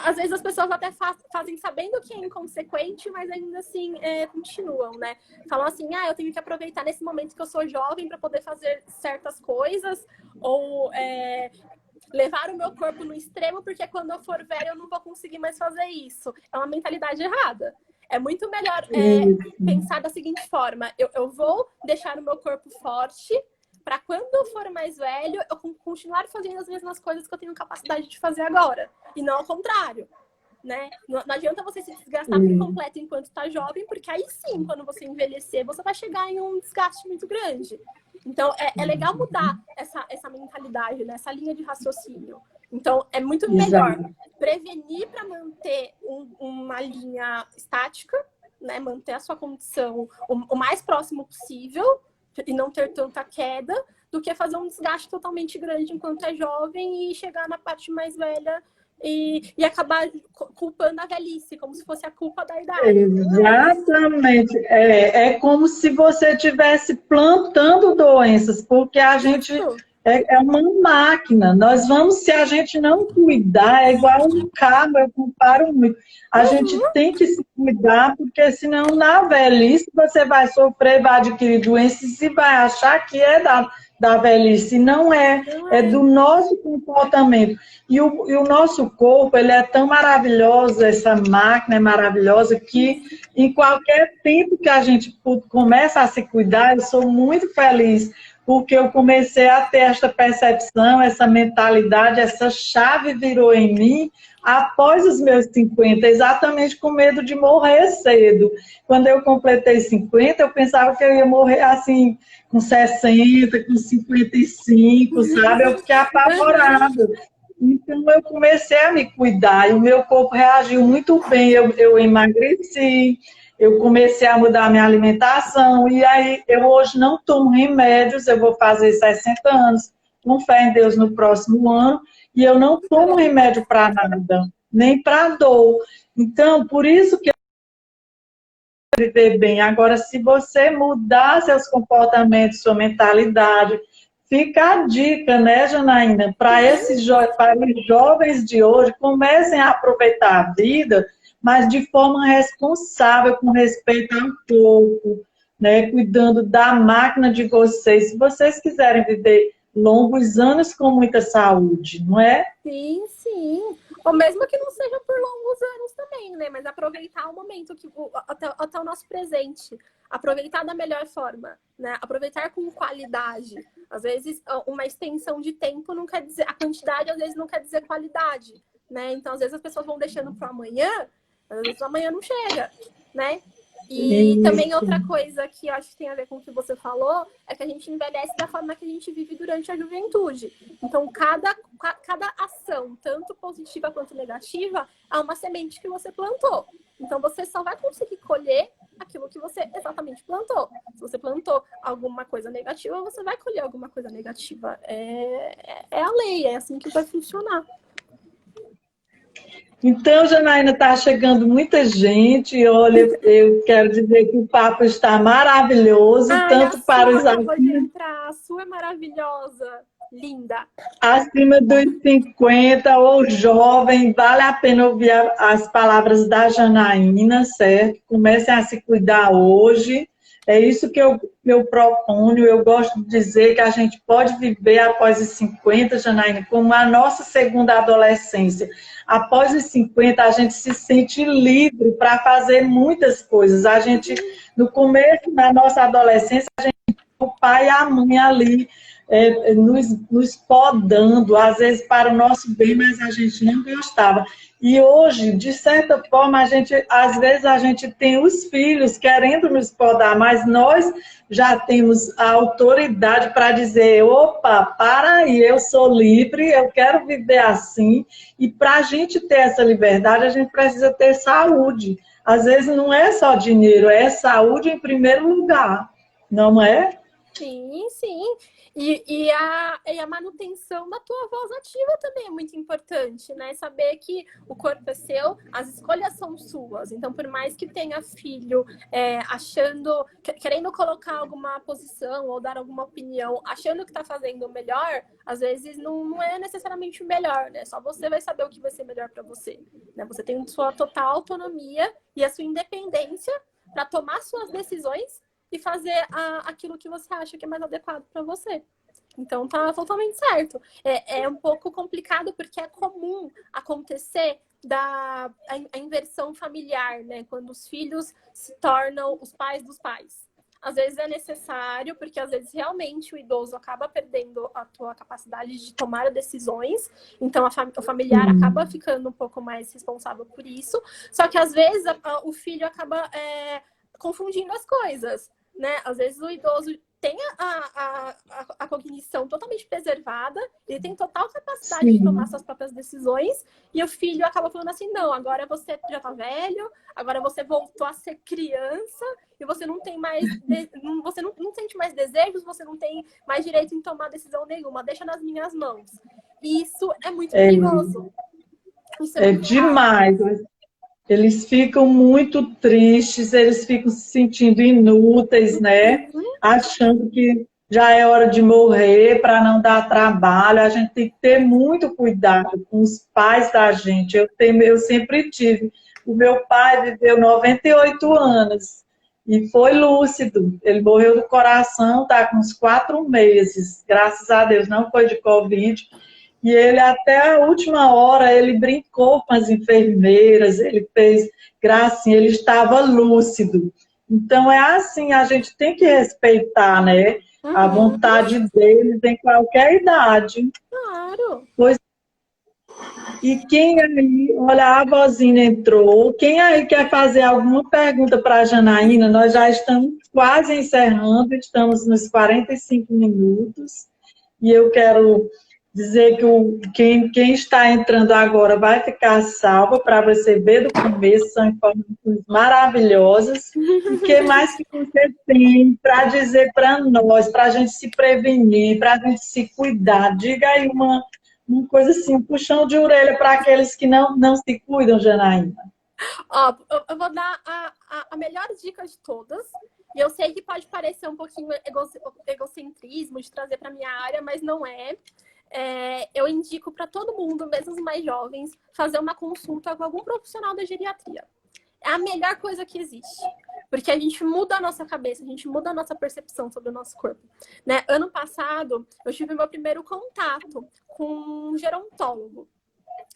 às vezes as pessoas até fazem sabendo que é inconsequente, mas ainda assim continuam, né? Falam assim, eu tenho que aproveitar nesse momento que eu sou jovem para poder fazer certas coisas, ou levar o meu corpo no extremo, porque quando eu for velho eu não vou conseguir mais fazer isso. É uma mentalidade errada. É muito melhor pensar da seguinte forma, eu vou deixar o meu corpo forte para quando eu for mais velho, eu continuar fazendo as mesmas coisas que eu tenho capacidade de fazer agora. E não ao contrário, né? Não adianta você se desgastar por completo enquanto está jovem, porque aí sim, quando você envelhecer, você vai chegar em um desgaste muito grande. Então, é legal mudar essa mentalidade, né? Essa linha de raciocínio. Então, é muito melhor prevenir para manter uma linha estática, né? Manter a sua condição o mais próximo possível, e não ter tanta queda, do que fazer um desgaste totalmente grande enquanto é jovem e chegar na parte mais velha e acabar culpando a velhice, como se fosse a culpa da idade. Exatamente. É como se você estivesse plantando doenças, porque a gente Isso. é uma máquina. Nós vamos, se a gente não cuidar, é igual um carro, eu comparo muito. A gente Uhum. tem que se cuidar, porque senão na velhice você vai sofrer, vai adquirir doenças e vai achar que é da velhice. Não é, Não é é. do nosso comportamento. E o nosso corpo, ele é tão maravilhoso, essa máquina é maravilhosa, que em qualquer tempo que a gente começa a se cuidar, eu sou muito feliz, porque eu comecei a ter esta percepção, essa mentalidade, essa chave virou em mim após os meus 50, exatamente com medo de morrer cedo. Quando eu completei 50, eu pensava que eu ia morrer assim, com 60, com 55, sabe? Eu fiquei Uhum. apavorada. Então, eu comecei a me cuidar e o meu corpo reagiu muito bem. Eu emagreci, eu comecei a mudar a minha alimentação e aí eu hoje não tomo remédios, eu vou fazer 60 anos, com fé em Deus, no próximo ano, e eu não tomo remédio para nada, nem para dor. Então, por isso que eu viver bem. Agora, se você mudar seus comportamentos, sua mentalidade, fica a dica, né, Janaína, para os jovens de hoje, comecem a aproveitar a vida, mas de forma responsável, com respeito ao corpo, né, cuidando da máquina de vocês. Se vocês quiserem viver longos anos com muita saúde, não é? Sim, sim. Ou mesmo que não seja por longos anos também, né? Mas aproveitar o momento, até o nosso presente. Aproveitar da melhor forma, né? Aproveitar com qualidade. Às vezes, uma extensão de tempo não quer dizer... A quantidade, às vezes, não quer dizer qualidade, né? Então, às vezes, as pessoas vão deixando para amanhã, às vezes amanhã não chega, né? E também Isso. outra coisa que eu acho que tem a ver com o que você falou é que a gente envelhece da forma que a gente vive durante a juventude. Então, cada ação, tanto positiva quanto negativa, é uma semente que você plantou. Então, você só vai conseguir colher aquilo que você exatamente plantou. Se você plantou alguma coisa negativa, você vai colher alguma coisa negativa. É a lei, é assim que vai funcionar. Então, Janaína, está chegando muita gente. Olha, eu quero dizer que o papo está maravilhoso, Ai, a tanto para sua os acabou de entrar, a sua é maravilhosa, linda. acima dos 50 ou jovem, vale a pena ouvir as palavras da Janaína, certo? Comecem a se cuidar hoje. É isso que eu proponho. Eu gosto de dizer que a gente pode viver após os 50, Janaína, como a nossa segunda adolescência. Após os 50, a gente se sente livre para fazer muitas coisas. A gente, no começo da nossa adolescência, o pai e a mãe ali nos podando, às vezes para o nosso bem, mas a gente não gostava. E hoje, de certa forma, às vezes a gente tem os filhos querendo nos podar, mas nós já temos a autoridade para dizer, opa, para aí, eu sou livre, eu quero viver assim, e para a gente ter essa liberdade, a gente precisa ter saúde. Às vezes não é só dinheiro, é saúde em primeiro lugar, não é? Sim, sim. E a manutenção da tua voz ativa também é muito importante, né? Saber que o corpo é seu, as escolhas são suas. Então, por mais que tenha filho achando, querendo colocar alguma posição ou dar alguma opinião, achando que está fazendo o melhor, às vezes não é necessariamente o melhor, né? Só você vai saber o que vai ser melhor para você, né? Você tem sua total autonomia e a sua independência para tomar suas decisões e fazer aquilo que você acha que é mais adequado para você. Então tá totalmente certo. É um pouco complicado porque é comum acontecer a inversão familiar, né? Quando os filhos se tornam os pais dos pais. Às vezes é necessário, porque às vezes realmente o idoso acaba perdendo a tua capacidade de tomar decisões, então o familiar acaba ficando um pouco mais responsável por isso, só que às vezes o filho acaba confundindo as coisas, né? Às vezes o idoso tem a cognição totalmente preservada, ele tem total capacidade de tomar Sim. suas próprias decisões, e o filho acaba falando assim, não, agora você já tá velho, agora você voltou a ser criança, e você não tem mais, você não sente mais desejos, você não tem mais direito em tomar decisão nenhuma, deixa nas minhas mãos. E isso é muito perigoso. Isso é É muito raro. demais. Eles ficam muito tristes, eles ficam se sentindo inúteis, né? Uhum. Achando que já é hora de morrer para não dar trabalho. A gente tem que ter muito cuidado com os pais da gente. Eu sempre tive. O meu pai viveu 98 anos e foi lúcido. Ele morreu do coração, está com uns 4 meses. Graças a Deus, não foi de Covid. E ele, até a última hora, ele brincou com as enfermeiras, ele fez gracinha, ele estava lúcido. Então, é assim, a gente tem que respeitar, né? A Uhum. vontade deles em qualquer idade. Claro. Pois, e quem aí, olha, a vozinha entrou, quem aí quer fazer alguma pergunta para a Janaína? Nós já estamos quase encerrando, estamos nos 45 minutos. E eu quero dizer que quem está entrando agora vai ficar salvo para você ver do começo, são informações maravilhosas. E o que mais que você tem para dizer para nós, para a gente se prevenir, para a gente se cuidar? Diga aí uma coisa assim, um puxão de orelha para aqueles que não se cuidam, Janaína. Ó, eu vou dar a melhor dica de todas. E eu sei que pode parecer um pouquinho egocentrismo de trazer para minha área, mas não é. Eu indico para todo mundo, mesmo os mais jovens, fazer uma consulta com algum profissional da geriatria. É a melhor coisa que existe. Porque a gente muda a nossa cabeça, a gente muda a nossa percepção sobre o nosso corpo. Né? Ano passado, eu tive meu primeiro contato com um gerontólogo.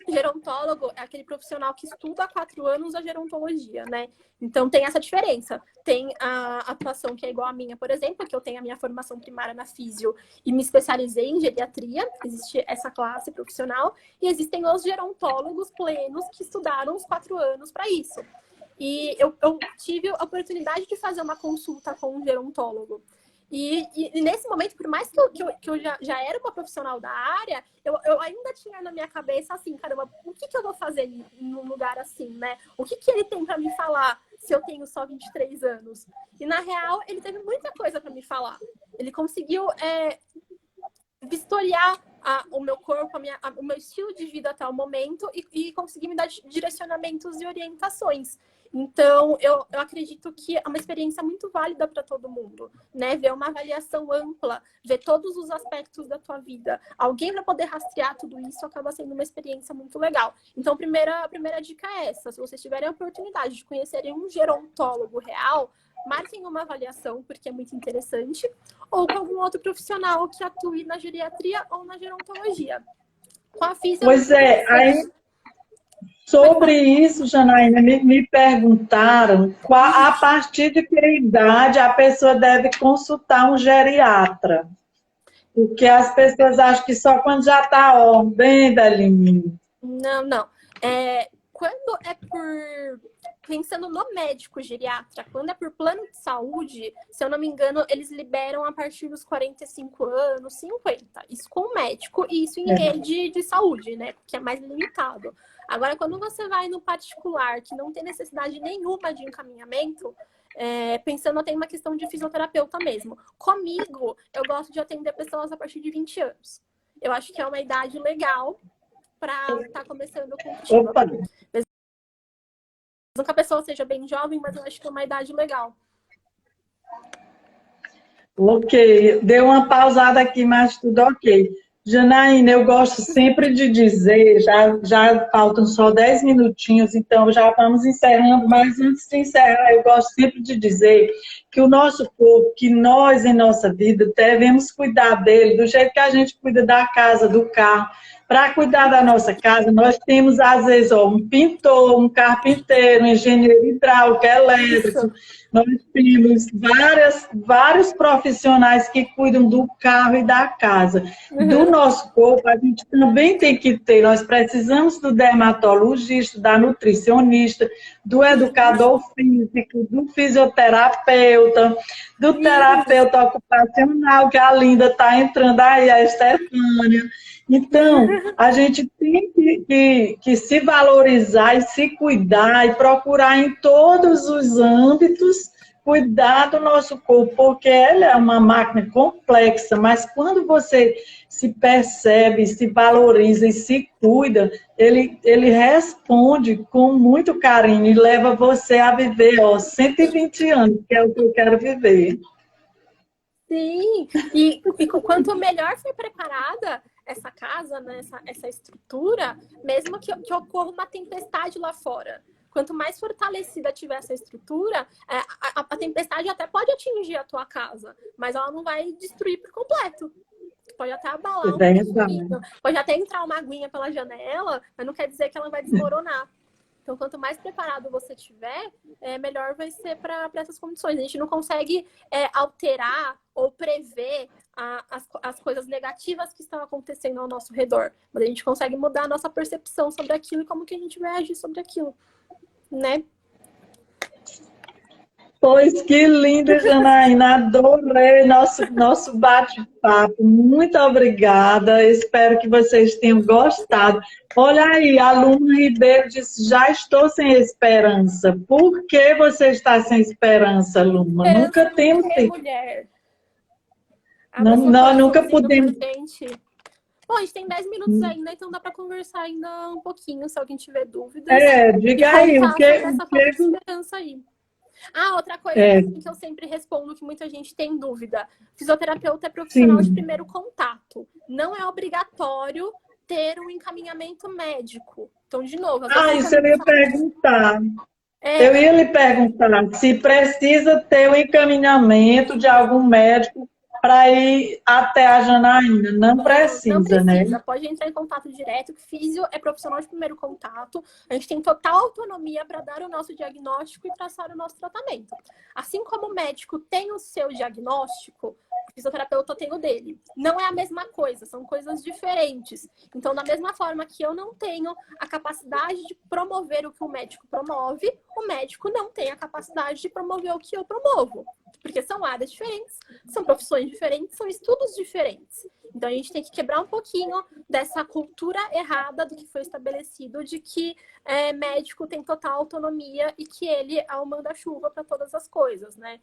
Gerontólogo é aquele profissional que estuda há 4 anos a gerontologia, né? Então tem essa diferença. Tem a atuação que é igual a minha, por exemplo, que eu tenho a minha formação primária na físio e me especializei em geriatria, existe essa classe profissional, e existem os gerontólogos plenos que estudaram os 4 anos para isso. E eu tive a oportunidade de fazer uma consulta com um gerontólogo. E nesse momento, por mais que eu já era uma profissional da área, eu ainda tinha na minha cabeça assim, caramba, o que eu vou fazer num lugar assim, né? O que ele tem para me falar se eu tenho só 23 anos? E na real, ele teve muita coisa para me falar. Ele conseguiu vistoriar o meu corpo, o meu estilo de vida até o momento e conseguir me dar direcionamentos e orientações. Então, eu acredito que é uma experiência muito válida para todo mundo, né? Ver uma avaliação ampla, ver todos os aspectos da tua vida. Alguém para poder rastrear tudo isso acaba sendo uma experiência muito legal. Então, a primeira dica é essa. Se vocês tiverem a oportunidade de conhecerem um gerontólogo real, marquem uma avaliação, porque é muito interessante, ou com algum outro profissional que atue na geriatria ou na gerontologia. Com a física é muito Pois é, aí interessante. sobre isso, Janaína, me perguntaram a partir de que idade a pessoa deve consultar um geriatra. Porque as pessoas acham que só quando já está bem velhinho. Não. Quando é por... Pensando no médico geriatra, quando é por plano de saúde, se eu não me engano, eles liberam a partir dos 45 anos, 50. Isso com o médico e isso em rede de saúde, né? Que é mais limitado. Agora, quando você vai no particular, que não tem necessidade nenhuma de encaminhamento, pensando até em uma questão de fisioterapeuta mesmo. Comigo, eu gosto de atender pessoas a partir de 20 anos. Eu acho que é uma idade legal para estar começando contigo. Opa! Mesmo que a pessoa seja bem jovem, mas eu acho que é uma idade legal. Ok, deu uma pausada aqui, mas tudo ok. Janaína, eu gosto sempre de dizer, já faltam só 10 minutinhos, então já vamos encerrando, mas antes de encerrar, eu gosto sempre de dizer que o nosso corpo, que nós em nossa vida devemos cuidar dele do jeito que a gente cuida da casa, do carro. Para cuidar da nossa casa, nós temos, às vezes, um pintor, um carpinteiro, um engenheiro hidráulico, elétrico. Isso. Nós temos vários profissionais que cuidam do carro e da casa. Do nosso corpo, a gente também tem que ter. Nós precisamos do dermatologista, da nutricionista, do educador físico, do fisioterapeuta, do terapeuta ocupacional, que a Linda está entrando aí, a Estefânia. Então, a gente tem que se valorizar e se cuidar e procurar em todos os âmbitos cuidar do nosso corpo, porque ele é uma máquina complexa, mas quando você se percebe, se valoriza e se cuida, ele responde com muito carinho e leva você a viver, 120 anos, que é o que eu quero viver. Sim, e quanto melhor for preparada essa casa, né, essa estrutura, mesmo que ocorra uma tempestade lá fora, quanto mais fortalecida tiver essa estrutura, a tempestade até pode atingir a tua casa, mas ela não vai destruir por completo. Pode até abalar um pouquinho, pode até entrar uma aguinha pela janela, mas não quer dizer que ela vai desmoronar. Então, quanto mais preparado você tiver, melhor vai ser para essas condições. A gente não consegue alterar ou prever as coisas negativas que estão acontecendo ao nosso redor, mas a gente consegue mudar a nossa percepção sobre aquilo e como que a gente vai agir sobre aquilo, né? Pois que lindo, Janaína. Adorei nosso bate-papo. Muito obrigada. Espero que vocês tenham gostado. Olha aí, a Luma Ribeiro disse: já estou sem esperança. Por que você está sem esperança, Luma? Nunca temos. Mulher. Nós nunca podemos. Bom, a gente tem 10 minutos ainda, então dá para conversar ainda um pouquinho, se alguém tiver dúvidas. Diga aí, o que... essa falta de esperança aí. Outra coisa que eu sempre respondo, que muita gente tem dúvida. Fisioterapeuta é profissional de primeiro contato. Não é obrigatório ter um encaminhamento médico. Então, de novo... isso eu ia perguntar. Eu ia lhe perguntar se precisa ter um encaminhamento de algum médico para ir até a Janaína. Não precisa, né? Pode entrar em contato direto. Físio é profissional de primeiro contato. A gente tem total autonomia para dar o nosso diagnóstico e traçar o nosso tratamento. Assim como o médico tem o seu diagnóstico, o fisioterapeuta tem o dele. Não é a mesma coisa, são coisas diferentes. Então, da mesma forma que eu não tenho a capacidade de promover o que o médico promove, o médico não tem a capacidade de promover o que eu promovo. Porque são áreas diferentes, são profissões diferentes, são estudos diferentes. Então, a gente tem que quebrar um pouquinho dessa cultura errada do que foi estabelecido de que médico tem total autonomia e que ele é o manda-chuva para todas as coisas, né?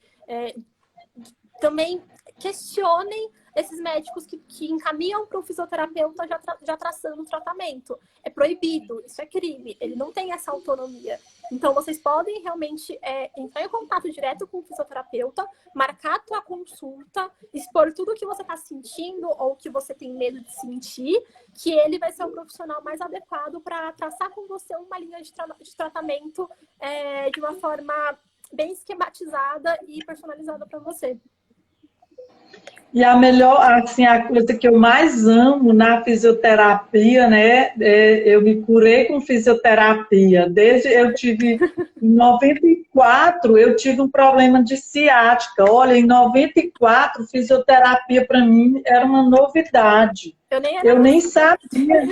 Também questionem esses médicos que encaminham para o fisioterapeuta já traçando o tratamento. É proibido, isso é crime, ele não tem essa autonomia. Então, vocês podem realmente entrar em contato direto com o fisioterapeuta, marcar a tua consulta, expor tudo o que você está sentindo ou que você tem medo de sentir, que ele vai ser o profissional mais adequado para traçar com você uma linha de tratamento de uma forma bem esquematizada e personalizada para você. E a melhor, assim, a coisa que eu mais amo na fisioterapia, né? Eu me curei com fisioterapia. Desde eu tive, em 94, eu tive um problema de ciática. Olha, em 94, fisioterapia para mim era uma novidade. Eu nem sabia,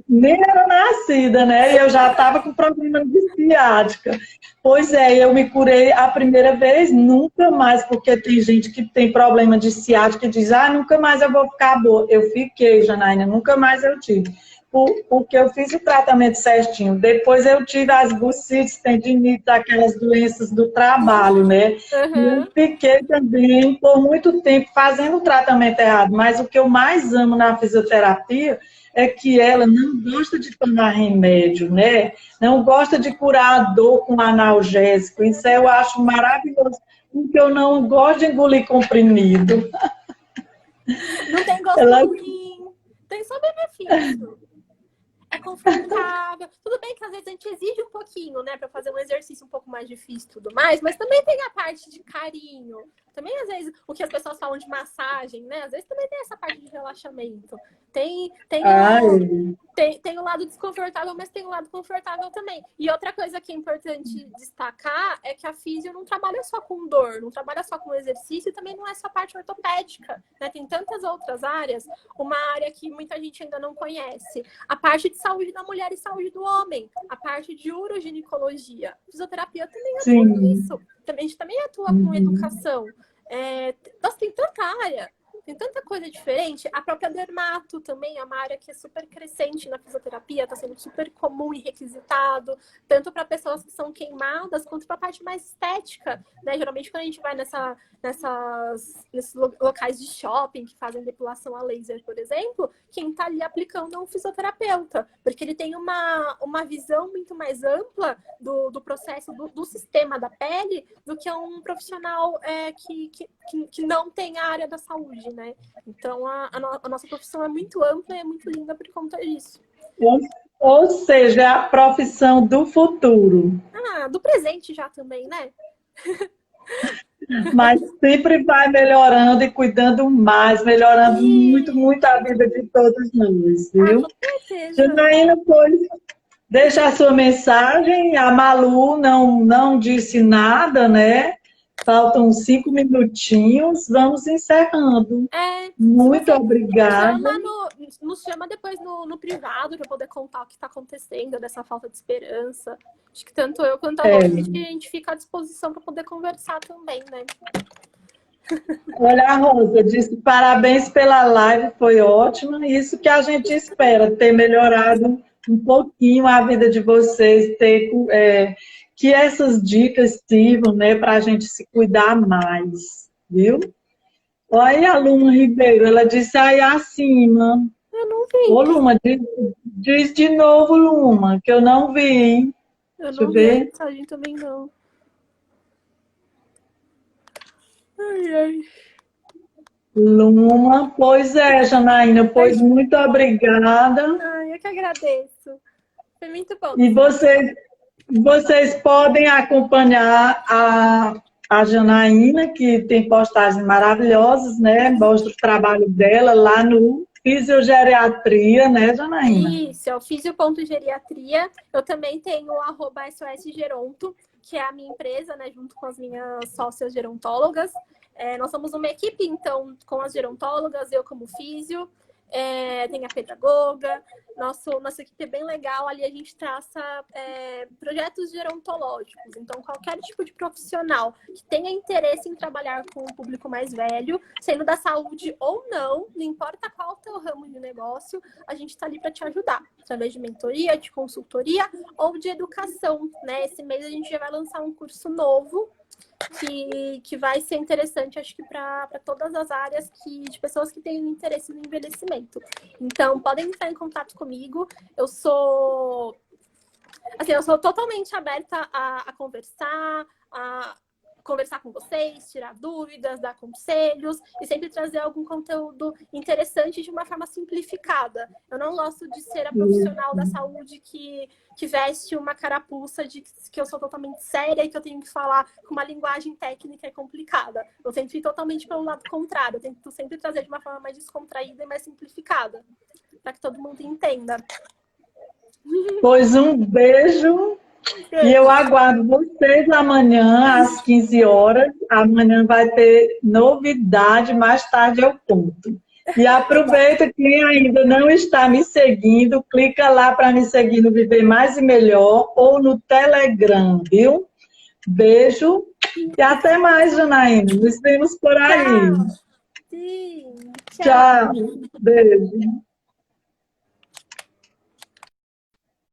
nem era nascida, né? E eu já estava com problema de ciática. Pois eu me curei a primeira vez, nunca mais, porque tem gente que tem problema de ciática e diz, nunca mais eu vou ficar boa. Eu fiquei, Janaína, nunca mais eu tive. Porque eu fiz o tratamento certinho. Depois eu tive as bursites, tendinites, aquelas doenças do trabalho, né? E eu fiquei também por muito tempo fazendo o tratamento errado. Mas o que eu mais amo na fisioterapia é que ela não gosta de tomar remédio, né? Não gosta de curar a dor com analgésico. Isso eu acho maravilhoso, porque eu não gosto de engolir comprimido. Não tem gosto ruim, tem só benefício. É confortável. Tudo bem que às vezes a gente exige um pouquinho, né, para fazer um exercício um pouco mais difícil e tudo mais, mas também tem a parte de carinho. Também, às vezes, o que as pessoas falam de massagem, né? Às vezes também tem essa parte de relaxamento. Tem o lado desconfortável, mas tem o lado confortável também. E outra coisa que é importante destacar é que a físio não trabalha só com dor, não trabalha só com exercício e também não é só a parte ortopédica, né? Tem tantas outras áreas, uma área que muita gente ainda não conhece. A parte de saúde da mulher e saúde do homem, a parte de uroginecologia. Fisioterapia também atua nisso. A gente também atua com educação. Nossa, tem tanta área. tem tanta coisa diferente. A própria dermato também é uma área que é super crescente na fisioterapia, está sendo super comum e requisitado, tanto para pessoas que são queimadas, quanto para a parte mais estética, né? Geralmente, quando a gente vai nesses locais de shopping que fazem depilação a laser, por exemplo, quem está ali aplicando é um fisioterapeuta, porque ele tem uma visão muito mais ampla do processo, do sistema da pele, do que um profissional que não tem a área da saúde, né? Então, a nossa profissão é muito ampla e é muito linda por conta disso. Ou seja, é a profissão do futuro. Do presente já também, né? Mas sempre vai melhorando e cuidando mais, melhorando muito, muito a vida de todos nós, viu? Com certeza. Janaína, pois, deixa a sua mensagem. A Malu não disse nada, né? Faltam 5 minutinhos. Vamos encerrando. Muito obrigada. Nos chama depois no privado para poder contar o que está acontecendo, dessa falta de esperança. Acho que tanto eu quanto a Rosa, a gente fica à disposição para poder conversar também, né? Olha, a Rosa disse parabéns pela live, foi ótima. Isso que a gente espera, ter melhorado um pouquinho a vida de vocês, que essas dicas sirvam, né, para a gente se cuidar mais, viu? Olha a Luma Ribeiro, ela disse aí acima. Eu não vi. Ô, Luma, diz de novo, Luma, que eu não vi, hein? Eu não vi a mensagem também, não. Ai, ai. Luma, pois é, Janaína, pois muito obrigada. Ai, eu que agradeço. Foi muito bom. E vocês podem acompanhar a Janaína, que tem postagens maravilhosas, né? Mostra o trabalho dela lá no Fisiogeriatria, né, Janaína? Isso, é o fisio.geriatria. Eu também tenho o @SOSgeronto, que é a minha empresa, né, junto com as minhas sócias gerontólogas. Nós somos uma equipe, então, com as gerontólogas, eu como físio, tem a pedagoga, nossa equipe é bem legal, ali a gente traça projetos gerontológicos, então qualquer tipo de profissional que tenha interesse em trabalhar com o público mais velho, sendo da saúde ou não importa qual o teu ramo de negócio, a gente está ali para te ajudar, através de mentoria, de consultoria ou de educação, né? Esse mês a gente já vai lançar um curso novo, que vai ser interessante, acho que para todas as áreas de pessoas que têm interesse no envelhecimento. Então, podem entrar em contato comigo. Eu sou totalmente aberta a conversar com vocês, tirar dúvidas, dar conselhos e sempre trazer algum conteúdo interessante de uma forma simplificada. Eu não gosto de ser a profissional da saúde que veste uma carapuça de que eu sou totalmente séria e que eu tenho que falar com uma linguagem técnica e complicada. Eu tento ir totalmente pelo lado contrário. Eu tento sempre trazer de uma forma mais descontraída e mais simplificada, para que todo mundo entenda. Pois um beijo. E eu aguardo vocês amanhã, às 15 horas. Amanhã vai ter novidade, mais tarde eu conto. E aproveita, quem ainda não está me seguindo, clica lá para me seguir no Viver Mais e Melhor ou no Telegram, viu? Beijo e até mais, Janaína. Nos vemos por aí. Sim, tchau. Beijo.